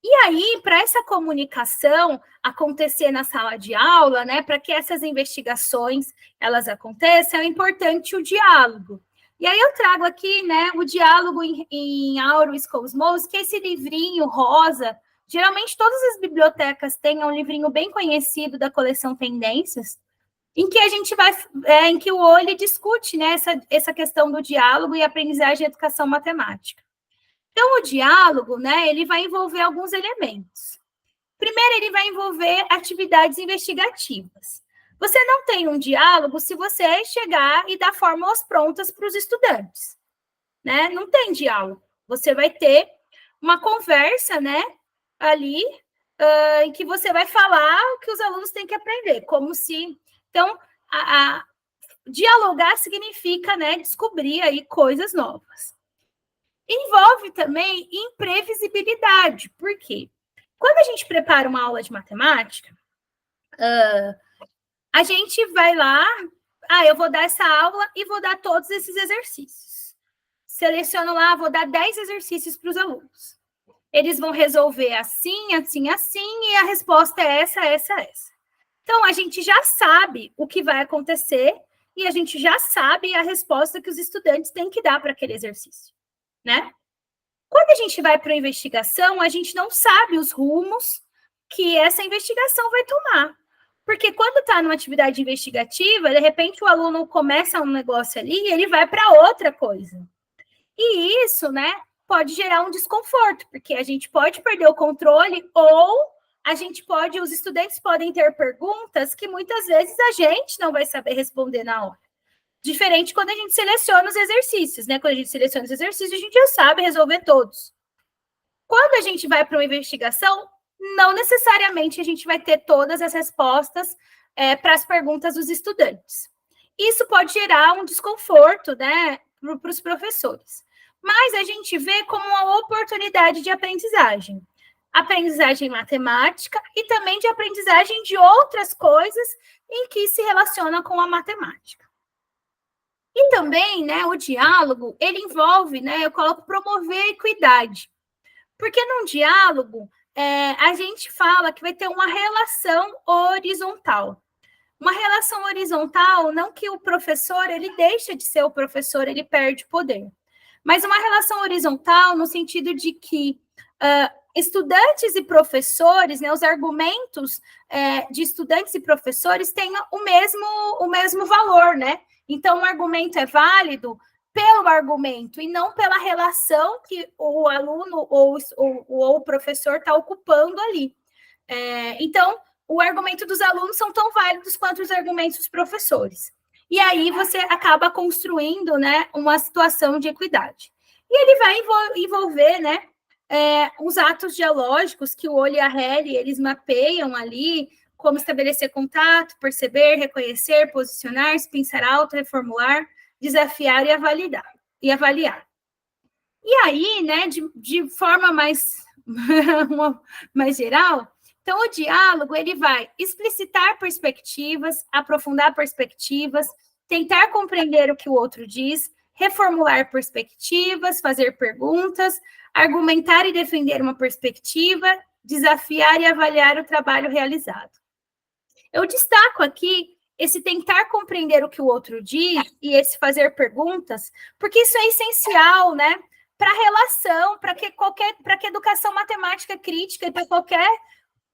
E aí, para essa comunicação acontecer na sala de aula, né, para que essas investigações elas aconteçam, é importante o diálogo. E aí eu trago aqui, né, o diálogo em Auros Cosmos, que é esse livrinho rosa. Geralmente todas as bibliotecas têm um livrinho bem conhecido da coleção Tendências, em que a gente vai, em que o Olli discute, né, essa questão do diálogo e aprendizagem e educação matemática. Então, o diálogo, né, ele vai envolver alguns elementos. Primeiro, ele vai envolver atividades investigativas. Você não tem um diálogo se você chegar e dar fórmulas prontas para os estudantes, né? Não tem diálogo. Você vai ter uma conversa, né, ali, em que você vai falar o que os alunos têm que aprender, como se... Então, dialogar significa, né, descobrir aí coisas novas. Envolve também imprevisibilidade. Por quê? Quando a gente prepara uma aula de matemática, a gente vai lá, eu vou dar essa aula e vou dar todos esses exercícios. Seleciono lá, vou dar 10 exercícios para os alunos. Eles vão resolver assim, assim, assim, e a resposta é essa, essa, essa. Então, a gente já sabe o que vai acontecer e a gente já sabe a resposta que os estudantes têm que dar para aquele exercício, né? Quando a gente vai para a investigação, a gente não sabe os rumos que essa investigação vai tomar. Porque quando está numa atividade investigativa, de repente o aluno começa um negócio ali e ele vai para outra coisa. E isso, né, pode gerar um desconforto, porque a gente pode perder o controle ou os estudantes podem ter perguntas que muitas vezes a gente não vai saber responder na hora. Diferente quando a gente seleciona os exercícios, né? Quando a gente seleciona os exercícios, a gente já sabe resolver todos. Quando a gente vai para uma investigação, não necessariamente a gente vai ter todas as respostas para as perguntas dos estudantes. Isso pode gerar um desconforto, né, para os professores. Mas a gente vê como uma oportunidade de aprendizagem matemática e também de aprendizagem de outras coisas em que se relaciona com a matemática. E também, né, o diálogo, ele envolve, né, eu coloco promover a equidade. Porque num diálogo, a gente fala que vai ter uma relação horizontal. Uma relação horizontal, não que o professor, ele deixa de ser o professor, ele perde poder. Mas uma relação horizontal no sentido de que estudantes e professores, né, os argumentos de estudantes e professores tenham o mesmo valor, né? Então, o argumento é válido pelo argumento e não pela relação que o aluno ou o professor está ocupando ali. Então, o argumento dos alunos são tão válidos quanto os argumentos dos professores. E aí você acaba construindo, né, uma situação de equidade. E ele vai envolver, né, os atos dialógicos que o Olho e a Helly, eles mapeiam ali, como estabelecer contato, perceber, reconhecer, posicionar-se, pensar alto, reformular, desafiar e avaliar. E aí, né, de forma mais geral, então o diálogo, ele vai explicitar perspectivas, aprofundar perspectivas, tentar compreender o que o outro diz, reformular perspectivas, fazer perguntas, argumentar e defender uma perspectiva, desafiar e avaliar o trabalho realizado. Eu destaco aqui esse tentar compreender o que o outro diz e esse fazer perguntas, porque isso é essencial, né, para a relação, para que educação matemática crítica e para qualquer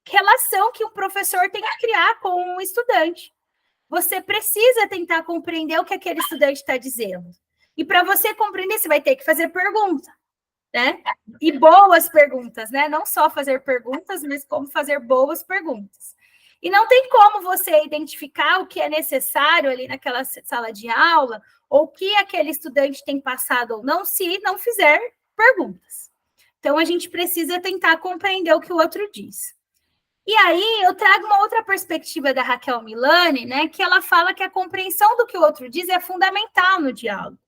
relação que um professor tem que criar com um estudante. Você precisa tentar compreender o que aquele estudante está dizendo. E para você compreender, você vai ter que fazer pergunta, né? E boas perguntas, né? Não só fazer perguntas, mas como fazer boas perguntas. E não tem como você identificar o que é necessário ali naquela sala de aula, ou o que aquele estudante tem passado ou não, se não fizer perguntas. Então, a gente precisa tentar compreender o que o outro diz. E aí, eu trago uma outra perspectiva da Raquel Milani, né, que ela fala que a compreensão do que o outro diz é fundamental no diálogo.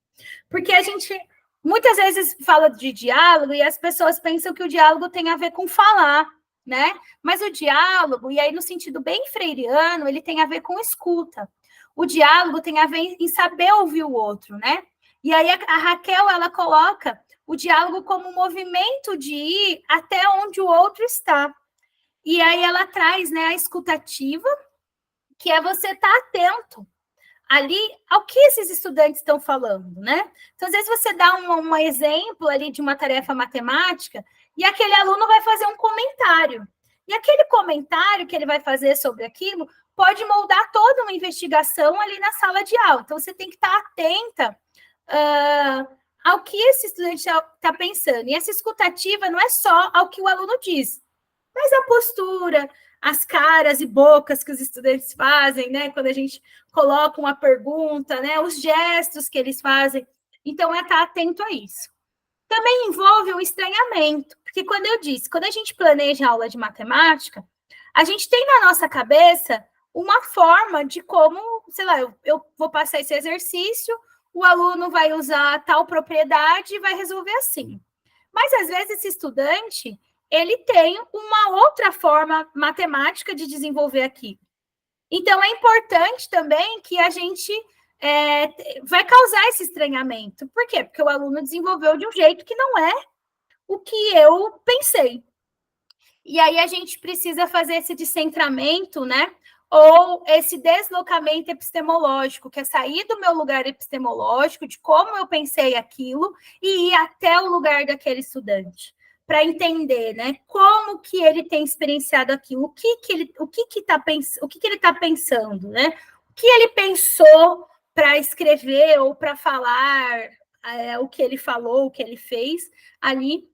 Porque a gente muitas vezes fala de diálogo e as pessoas pensam que o diálogo tem a ver com falar, né? Mas o diálogo, e aí no sentido bem freiriano, ele tem a ver com escuta. O diálogo tem a ver em saber ouvir o outro, né? E aí a Raquel, ela coloca o diálogo como um movimento de ir até onde o outro está. E aí ela traz, né, a escutativa, que é você estar atento ali ao que esses estudantes estão falando, né? Então, às vezes você dá um exemplo ali de uma tarefa matemática e aquele aluno vai fazer um comentário. E aquele comentário que ele vai fazer sobre aquilo pode moldar toda uma investigação ali na sala de aula. Então, você tem que estar atenta ao que esse estudante está pensando. E essa escutativa não é só ao que o aluno diz, mas a postura, as caras e bocas que os estudantes fazem, né? Quando a gente coloca uma pergunta, né? Os gestos que eles fazem. Então, é estar atento a isso. Também envolve o estranhamento, porque quando a gente planeja a aula de matemática, a gente tem na nossa cabeça uma forma de como, sei lá, eu vou passar esse exercício, o aluno vai usar tal propriedade e vai resolver assim. Mas, às vezes, esse estudante, ele tem uma outra forma matemática de desenvolver aqui. Então, é importante também que a gente vai causar esse estranhamento. Por quê? Porque o aluno desenvolveu de um jeito que não é o que eu pensei. E aí a gente precisa fazer esse descentramento, né? Ou esse deslocamento epistemológico, que é sair do meu lugar epistemológico, de como eu pensei aquilo, e ir até o lugar daquele estudante, para entender, né, como que ele tem experienciado aquilo, o que ele está pensando, né? O que ele pensou para escrever ou para falar o que ele falou, o que ele fez ali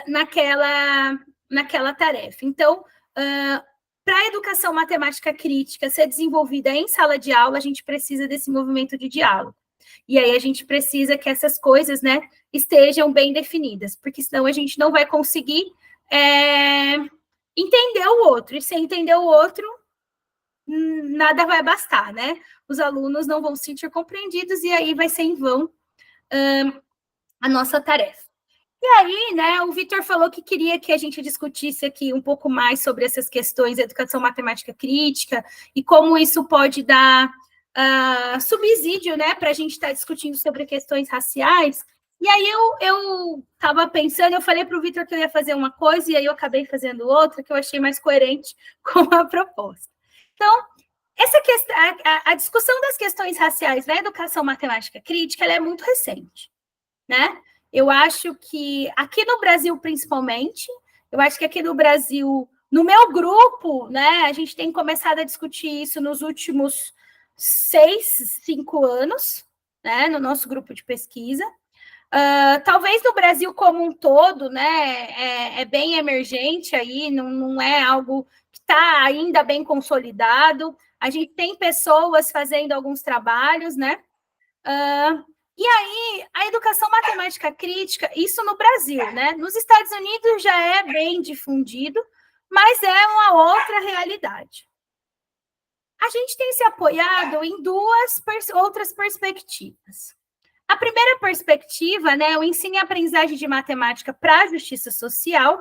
naquela tarefa. Então, para a educação matemática crítica ser desenvolvida em sala de aula, a gente precisa desse movimento de diálogo. E aí a gente precisa que essas coisas, né, estejam bem definidas, porque senão a gente não vai conseguir entender o outro. E sem entender o outro, nada vai bastar, né? Os alunos não vão se sentir compreendidos e aí vai ser em vão a nossa tarefa. E aí, né, o Vitor falou que queria que a gente discutisse aqui um pouco mais sobre essas questões da educação matemática crítica e como isso pode dar subsídio, né, para a gente estar discutindo sobre questões raciais. E aí eu estava pensando, eu falei para o Vitor que eu ia fazer uma coisa e aí eu acabei fazendo outra, que eu achei mais coerente com a proposta. Então, essa questão, a discussão das questões raciais na educação matemática crítica, ela é muito recente, né? Eu acho que aqui no Brasil, principalmente, eu acho que aqui no Brasil, no meu grupo, né, a gente tem começado a discutir isso nos últimos 6, 5 anos, né, no nosso grupo de pesquisa, Talvez no Brasil como um todo, né, é bem emergente aí, não é algo que está ainda bem consolidado. A gente tem pessoas fazendo alguns trabalhos, né? E aí, a educação matemática crítica, isso no Brasil, né? Nos Estados Unidos já é bem difundido, mas é uma outra realidade. A gente tem se apoiado em duas outras perspectivas. A primeira perspectiva, né, o ensino e aprendizagem de matemática para a justiça social,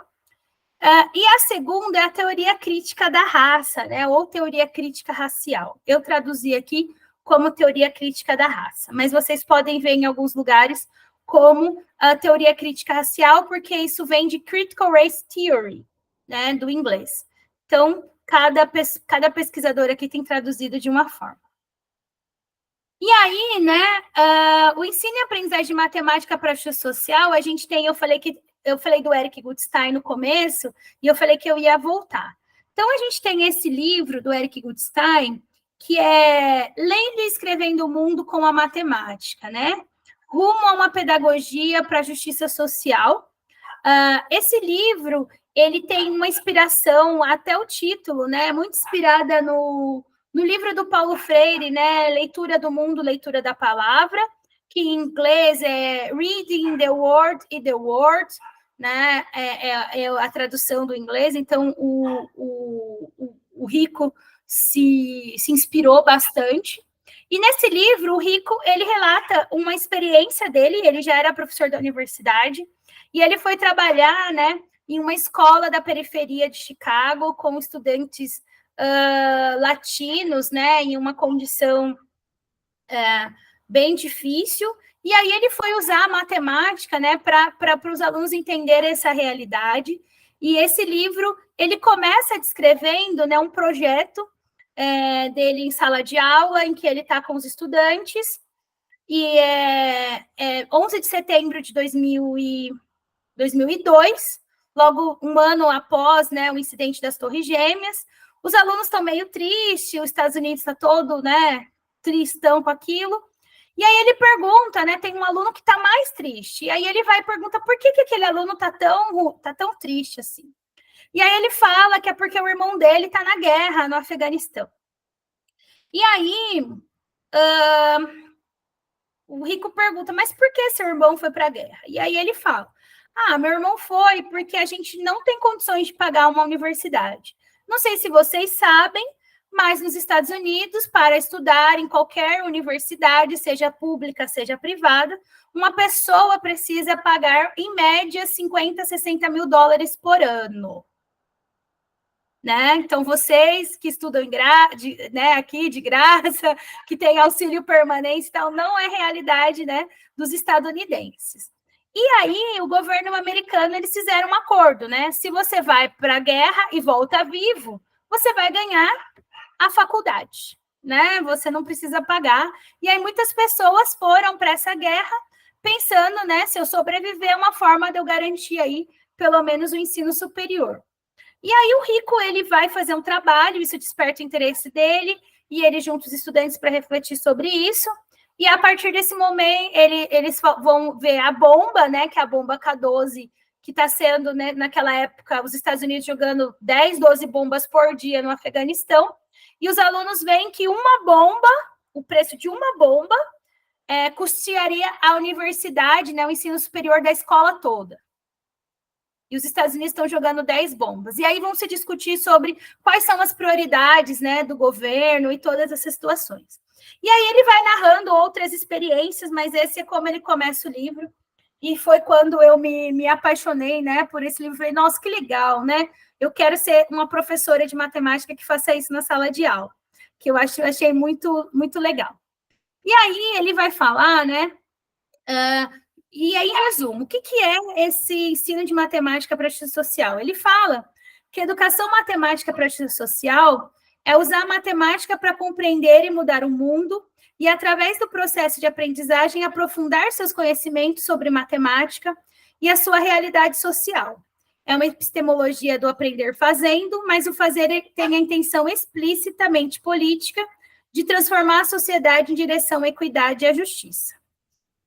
e a segunda é a teoria crítica da raça, né, ou teoria crítica racial. Eu traduzi aqui como teoria crítica da raça, mas vocês podem ver em alguns lugares como a teoria crítica racial, porque isso vem de Critical Race Theory, né, do inglês. Então, cada pesquisador aqui tem traduzido de uma forma. E aí, né, o ensino e aprendizagem de matemática para a justiça social, a gente tem, eu falei do Eric Goodstein no começo, e eu falei que eu ia voltar. Então, a gente tem esse livro do Eric Goodstein, que é Lendo e Escrevendo o Mundo com a Matemática, né? Rumo a uma pedagogia para a justiça social. Esse livro, ele tem uma inspiração, até o título, né? Muito inspirada no livro do Paulo Freire, né? Leitura do Mundo, Leitura da Palavra, que em inglês é Reading the Word e the Word, né? É a tradução do inglês. Então, o Rico se inspirou bastante. E nesse livro, o Rico, ele relata uma experiência dele, ele já era professor da universidade, e ele foi trabalhar, né, em uma escola da periferia de Chicago, com estudantes latinos, né, em uma condição bem difícil, e aí ele foi usar a matemática, né, para os alunos entenderem essa realidade, e esse livro, ele começa descrevendo, né, um projeto dele em sala de aula, em que ele está com os estudantes, e é 11 de setembro de 2002, logo um ano após, né, o incidente das Torres Gêmeas. Os alunos estão meio tristes, os Estados Unidos está todo, né, tristão com aquilo. E aí ele pergunta, né, tem um aluno que está mais triste. E aí ele vai e pergunta por que aquele aluno está tão triste assim. E aí ele fala que é porque o irmão dele está na guerra no Afeganistão. E aí o Rico pergunta, mas por que seu irmão foi para a guerra? E aí ele fala, meu irmão foi porque a gente não tem condições de pagar uma universidade. Não sei se vocês sabem, mas nos Estados Unidos, para estudar em qualquer universidade, seja pública, seja privada, uma pessoa precisa pagar, em média, 50, 60 mil dólares por ano. Né? Então, vocês que estudam né, aqui de graça, que têm auxílio permanente, então, não é realidade, né, dos estadunidenses. E aí, o governo americano, eles fizeram um acordo, né? Se você vai para a guerra e volta vivo, você vai ganhar a faculdade, né? Você não precisa pagar. E aí, muitas pessoas foram para essa guerra pensando, né, se eu sobreviver, é uma forma de eu garantir aí, pelo menos, o ensino superior. E aí o Rico, ele vai fazer um trabalho, isso desperta o interesse dele, e ele junta os estudantes para refletir sobre isso, e a partir desse momento, eles vão ver a bomba, né, que é a bomba K-12, que está sendo, né, naquela época, os Estados Unidos jogando 10, 12 bombas por dia no Afeganistão, e os alunos veem que uma bomba, o preço de uma bomba, custearia a universidade, né, o ensino superior da escola toda. E os Estados Unidos estão jogando 10 bombas. E aí vão se discutir sobre quais são as prioridades, né, do governo e todas essas situações. E aí ele vai narrando outras experiências, mas esse é como ele começa o livro. E foi quando eu me apaixonei, né, por esse livro. Falei, nossa, que legal, né? Eu quero ser uma professora de matemática que faça isso na sala de aula, que eu achei muito, muito legal. E aí ele vai falar, né, e aí, em resumo, o que é esse ensino de matemática para a justiça social? Ele fala que a educação matemática para a justiça social é usar a matemática para compreender e mudar o mundo e, através do processo de aprendizagem, aprofundar seus conhecimentos sobre matemática e a sua realidade social. É uma epistemologia do aprender fazendo, mas o fazer tem a intenção explicitamente política de transformar a sociedade em direção à equidade e à justiça.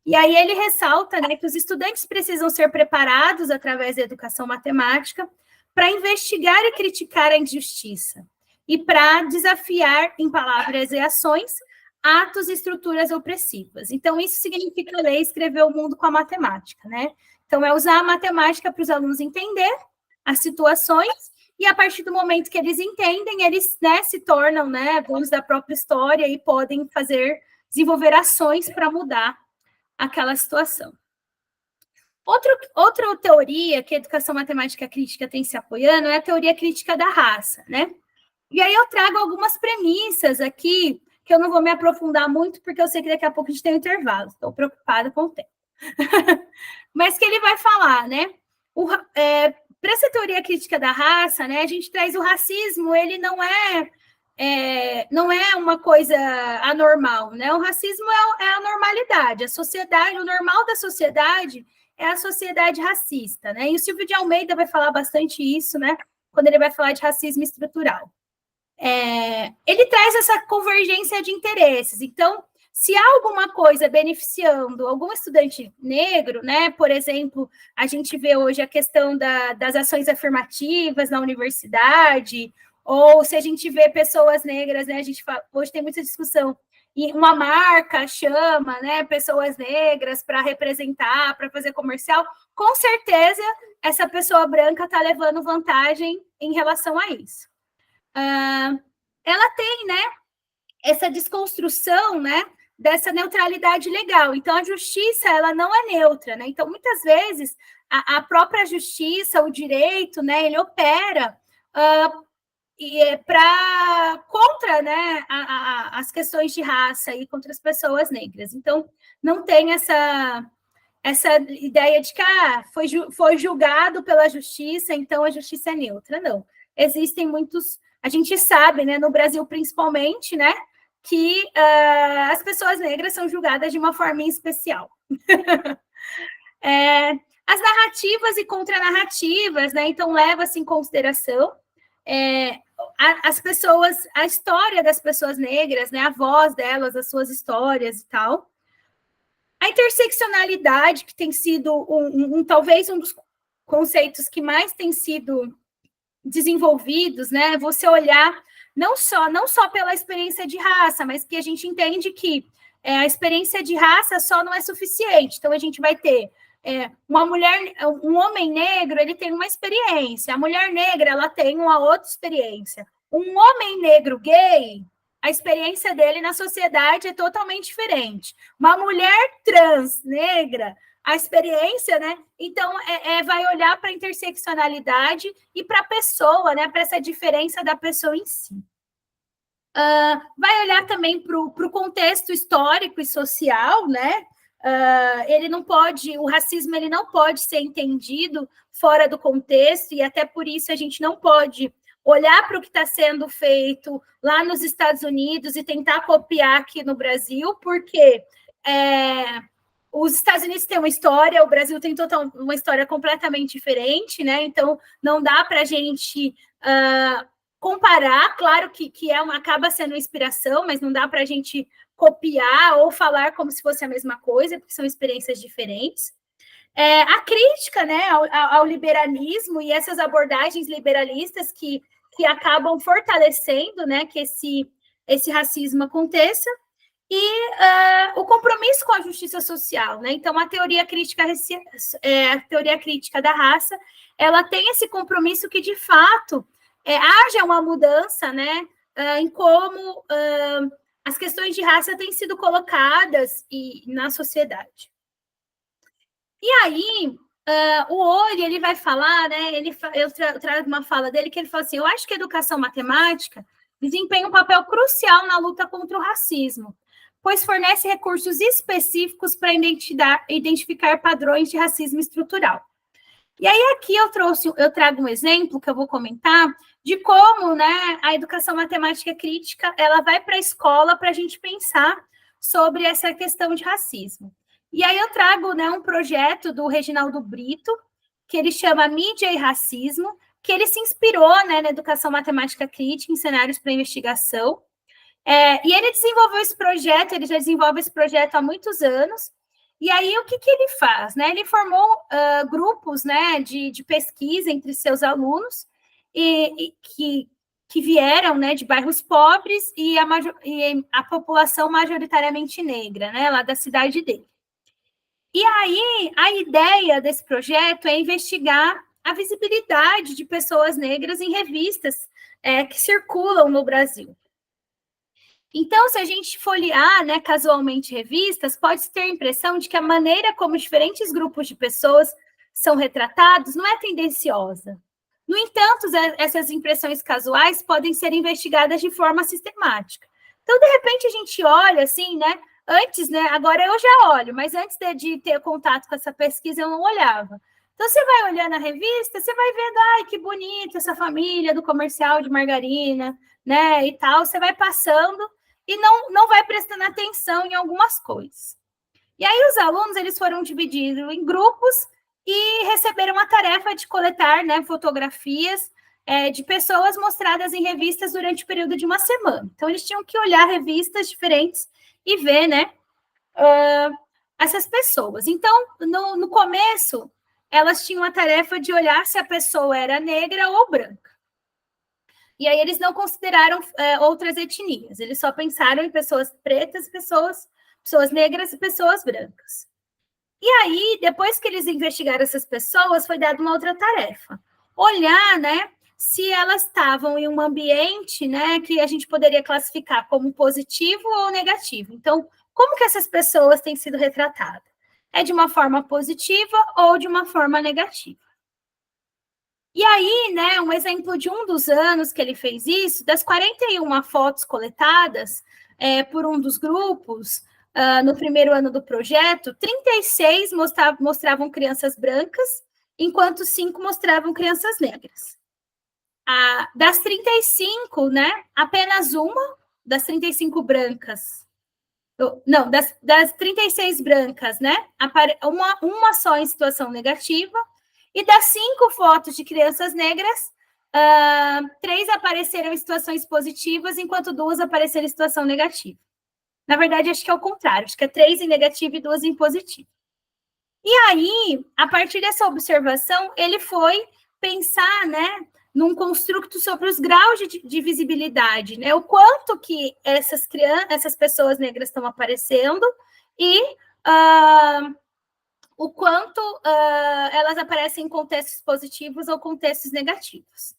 E aí ele ressalta, né, que os estudantes precisam ser preparados através da educação matemática para investigar e criticar a injustiça e para desafiar, em palavras e ações, atos e estruturas opressivas. Então, isso significa ler e escrever o mundo com a matemática, né? Então, é usar a matemática para os alunos entender as situações e, a partir do momento que eles entendem, eles, né, se tornam, né, donos da própria história e podem desenvolver ações para mudar aquela situação. Outra teoria que a educação matemática crítica tem se apoiando é a teoria crítica da raça, né? E aí eu trago algumas premissas aqui, que eu não vou me aprofundar muito, porque eu sei que daqui a pouco a gente tem um intervalo, estou preocupada com o tempo. Mas que ele vai falar, né? Para essa teoria crítica da raça, né, a gente traz o racismo, ele não é uma coisa anormal, né? O racismo é a normalidade, a sociedade, o normal da sociedade é a sociedade racista, né? E o Silvio de Almeida vai falar bastante isso, né? Quando ele vai falar de racismo estrutural. Ele traz essa convergência de interesses. Então, se há alguma coisa beneficiando algum estudante negro, né? Por exemplo, a gente vê hoje a questão das ações afirmativas na universidade, ou se a gente vê pessoas negras, né? Hoje tem muita discussão, e uma marca chama, né, pessoas negras para representar, para fazer comercial, com certeza essa pessoa branca está levando vantagem em relação a isso. Ela tem, né, essa desconstrução, né, dessa neutralidade legal. Então, a justiça, ela não é neutra, né? Então, muitas vezes, a própria justiça, o direito, né, ele opera contra, né, as questões de raça e contra as pessoas negras. Então, não tem essa ideia de que foi julgado pela justiça, então a justiça é neutra. Não. Existem muitos... A gente sabe, né, no Brasil principalmente, né, que as pessoas negras são julgadas de uma forma especial. As narrativas e contranarrativas, né, então leva-se em consideração as pessoas, a história das pessoas negras, né, a voz delas, as suas histórias e tal. A interseccionalidade, que tem sido talvez um dos conceitos que mais tem sido desenvolvidos, né? Você olhar não só pela experiência de raça, mas que a gente entende que a experiência de raça só não é suficiente. Então, a gente vai ter um homem negro, ele tem uma experiência, a mulher negra, ela tem uma outra experiência. Um homem negro gay, a experiência dele na sociedade é totalmente diferente. Uma mulher trans negra, a experiência, né? Então, vai olhar para a interseccionalidade e para a pessoa, né? Para essa diferença da pessoa em si. Vai olhar também para o contexto histórico e social, né? O racismo ele não pode ser entendido fora do contexto, e até por isso a gente não pode olhar para o que está sendo feito lá nos Estados Unidos e tentar copiar aqui no Brasil, porque os Estados Unidos têm uma história, o Brasil tem uma história completamente diferente, né? Então, não dá para a gente comparar. Claro que acaba sendo inspiração, mas não dá para a gente copiar ou falar como se fosse a mesma coisa, porque são experiências diferentes. A crítica, né, ao liberalismo e essas abordagens liberalistas que acabam fortalecendo, né, que esse racismo aconteça. E o compromisso com a justiça social, né? Então, a teoria crítica da raça, ela tem esse compromisso que, de fato, haja uma mudança, né? Em como as questões de raça têm sido colocadas na sociedade. E aí, o Ori, ele vai falar, né? Eu trago uma fala dele que ele fala assim: eu acho que a educação matemática desempenha um papel crucial na luta contra o racismo, pois fornece recursos específicos para identificar padrões de racismo estrutural. E aí aqui eu trago um exemplo que eu vou comentar de como, né, a educação matemática crítica ela vai para a escola para a gente pensar sobre essa questão de racismo. E aí eu trago, né, um projeto do Reginaldo Brito, que ele chama Mídia e Racismo, que ele se inspirou, né, na educação matemática crítica em cenários para investigação. E ele desenvolveu esse projeto, ele já desenvolve esse projeto há muitos anos, E aí, o que ele faz? Né? Ele formou grupos, né, de pesquisa entre seus alunos que vieram, né, de bairros pobres e a população majoritariamente negra, né, lá da cidade dele. E aí, a ideia desse projeto é investigar a visibilidade de pessoas negras em revistas que circulam no Brasil. Então, se a gente folhear, né, casualmente revistas, pode-se ter a impressão de que a maneira como diferentes grupos de pessoas são retratados não é tendenciosa. No entanto, essas impressões casuais podem ser investigadas de forma sistemática. Então, de repente, a gente olha assim, né? Antes, né? Agora eu já olho, mas antes de ter contato com essa pesquisa, eu não olhava. Então, você vai olhando a revista, você vai vendo, ai, que bonita essa família do comercial de margarina, né? E tal. Você vai passando e não vai prestando atenção em algumas coisas. E aí os alunos eles foram divididos em grupos e receberam a tarefa de coletar, né, fotografias de pessoas mostradas em revistas durante o período de uma semana. Então eles tinham que olhar revistas diferentes e ver, né, essas pessoas. Então no começo elas tinham a tarefa de olhar se a pessoa era negra ou branca. E aí eles não consideraram outras etnias, eles só pensaram em pessoas pretas, pessoas negras e pessoas brancas. E aí, depois que eles investigaram essas pessoas, foi dada uma outra tarefa. Olhar, né, se elas estavam em um ambiente, né, que a gente poderia classificar como positivo ou negativo. Então, como que essas pessoas têm sido retratadas? É de uma forma positiva ou de uma forma negativa? E aí, né, um exemplo de um dos anos que ele fez isso, das 41 fotos coletadas por um dos grupos, no primeiro ano do projeto, 36 mostravam crianças brancas, enquanto 5 mostravam crianças negras. Das 35, né, apenas uma das 35 brancas, não, das 36 brancas, né, uma só em situação negativa, e das 5 fotos de crianças negras, 3 apareceram em situações positivas, enquanto 2 apareceram em situação negativa. Na verdade, acho que é o contrário. Acho que é 3 em negativo e 2 em positivo. E aí, a partir dessa observação, ele foi pensar, né, num construto sobre os graus de visibilidade, né? O quanto que essas pessoas negras estão aparecendo e o quanto elas aparecem em contextos positivos ou contextos negativos.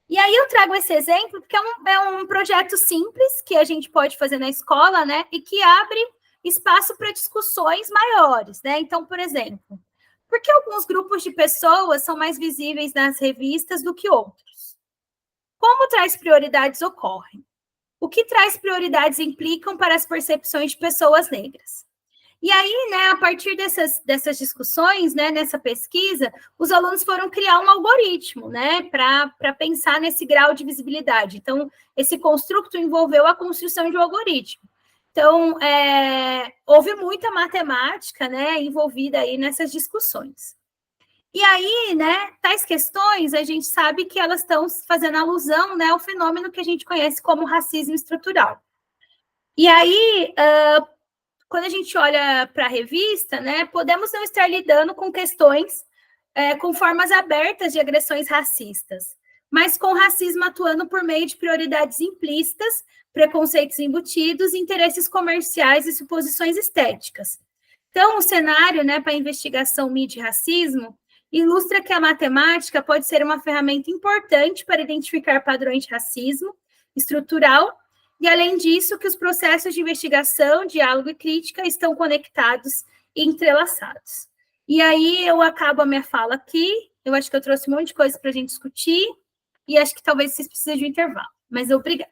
E aí eu trago esse exemplo porque é um projeto simples que a gente pode fazer na escola, né? E que abre espaço para discussões maiores, né? Então, por exemplo, por que alguns grupos de pessoas são mais visíveis nas revistas do que outros? Como tais prioridades ocorrem? O que tais prioridades implicam para as percepções de pessoas negras? E aí, né, a partir dessas discussões, né, nessa pesquisa, os alunos foram criar um algoritmo, né, para pensar nesse grau de visibilidade. Então, esse construto envolveu a construção de um algoritmo. Então, houve muita matemática, né, envolvida aí nessas discussões. E aí, né, tais questões, a gente sabe que elas estão fazendo alusão, né, ao fenômeno que a gente conhece como racismo estrutural. E aí, quando a gente olha para a revista, né, podemos não estar lidando com questões com formas abertas de agressões racistas, mas com racismo atuando por meio de prioridades implícitas, preconceitos embutidos, interesses comerciais e suposições estéticas. Então, o cenário, né, para a investigação mídia e racismo ilustra que a matemática pode ser uma ferramenta importante para identificar padrões de racismo estrutural e, além disso, que os processos de investigação, diálogo e crítica estão conectados e entrelaçados. E aí eu acabo a minha fala aqui. Eu acho que eu trouxe um monte de coisa para a gente discutir e acho que talvez vocês precisem de um intervalo. Mas obrigada.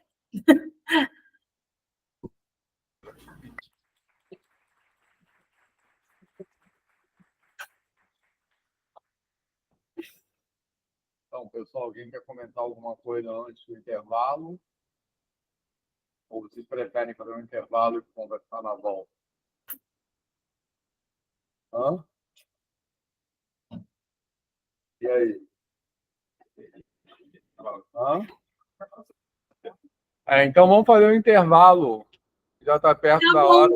Então, pessoal, alguém quer comentar alguma coisa antes do intervalo? Ou vocês preferem fazer um intervalo e conversar na volta? Hã? E aí? Hã? Então vamos fazer um intervalo. Já está perto da hora.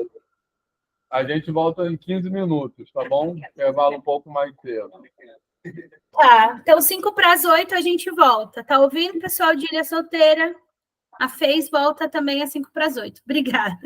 A gente volta em 15 minutos, tá bom? Intervalo um pouco mais cedo. Tá, então 7:55 a gente volta. Tá ouvindo, pessoal de Ilha Solteira? A Fez volta também às 7:55. Obrigada.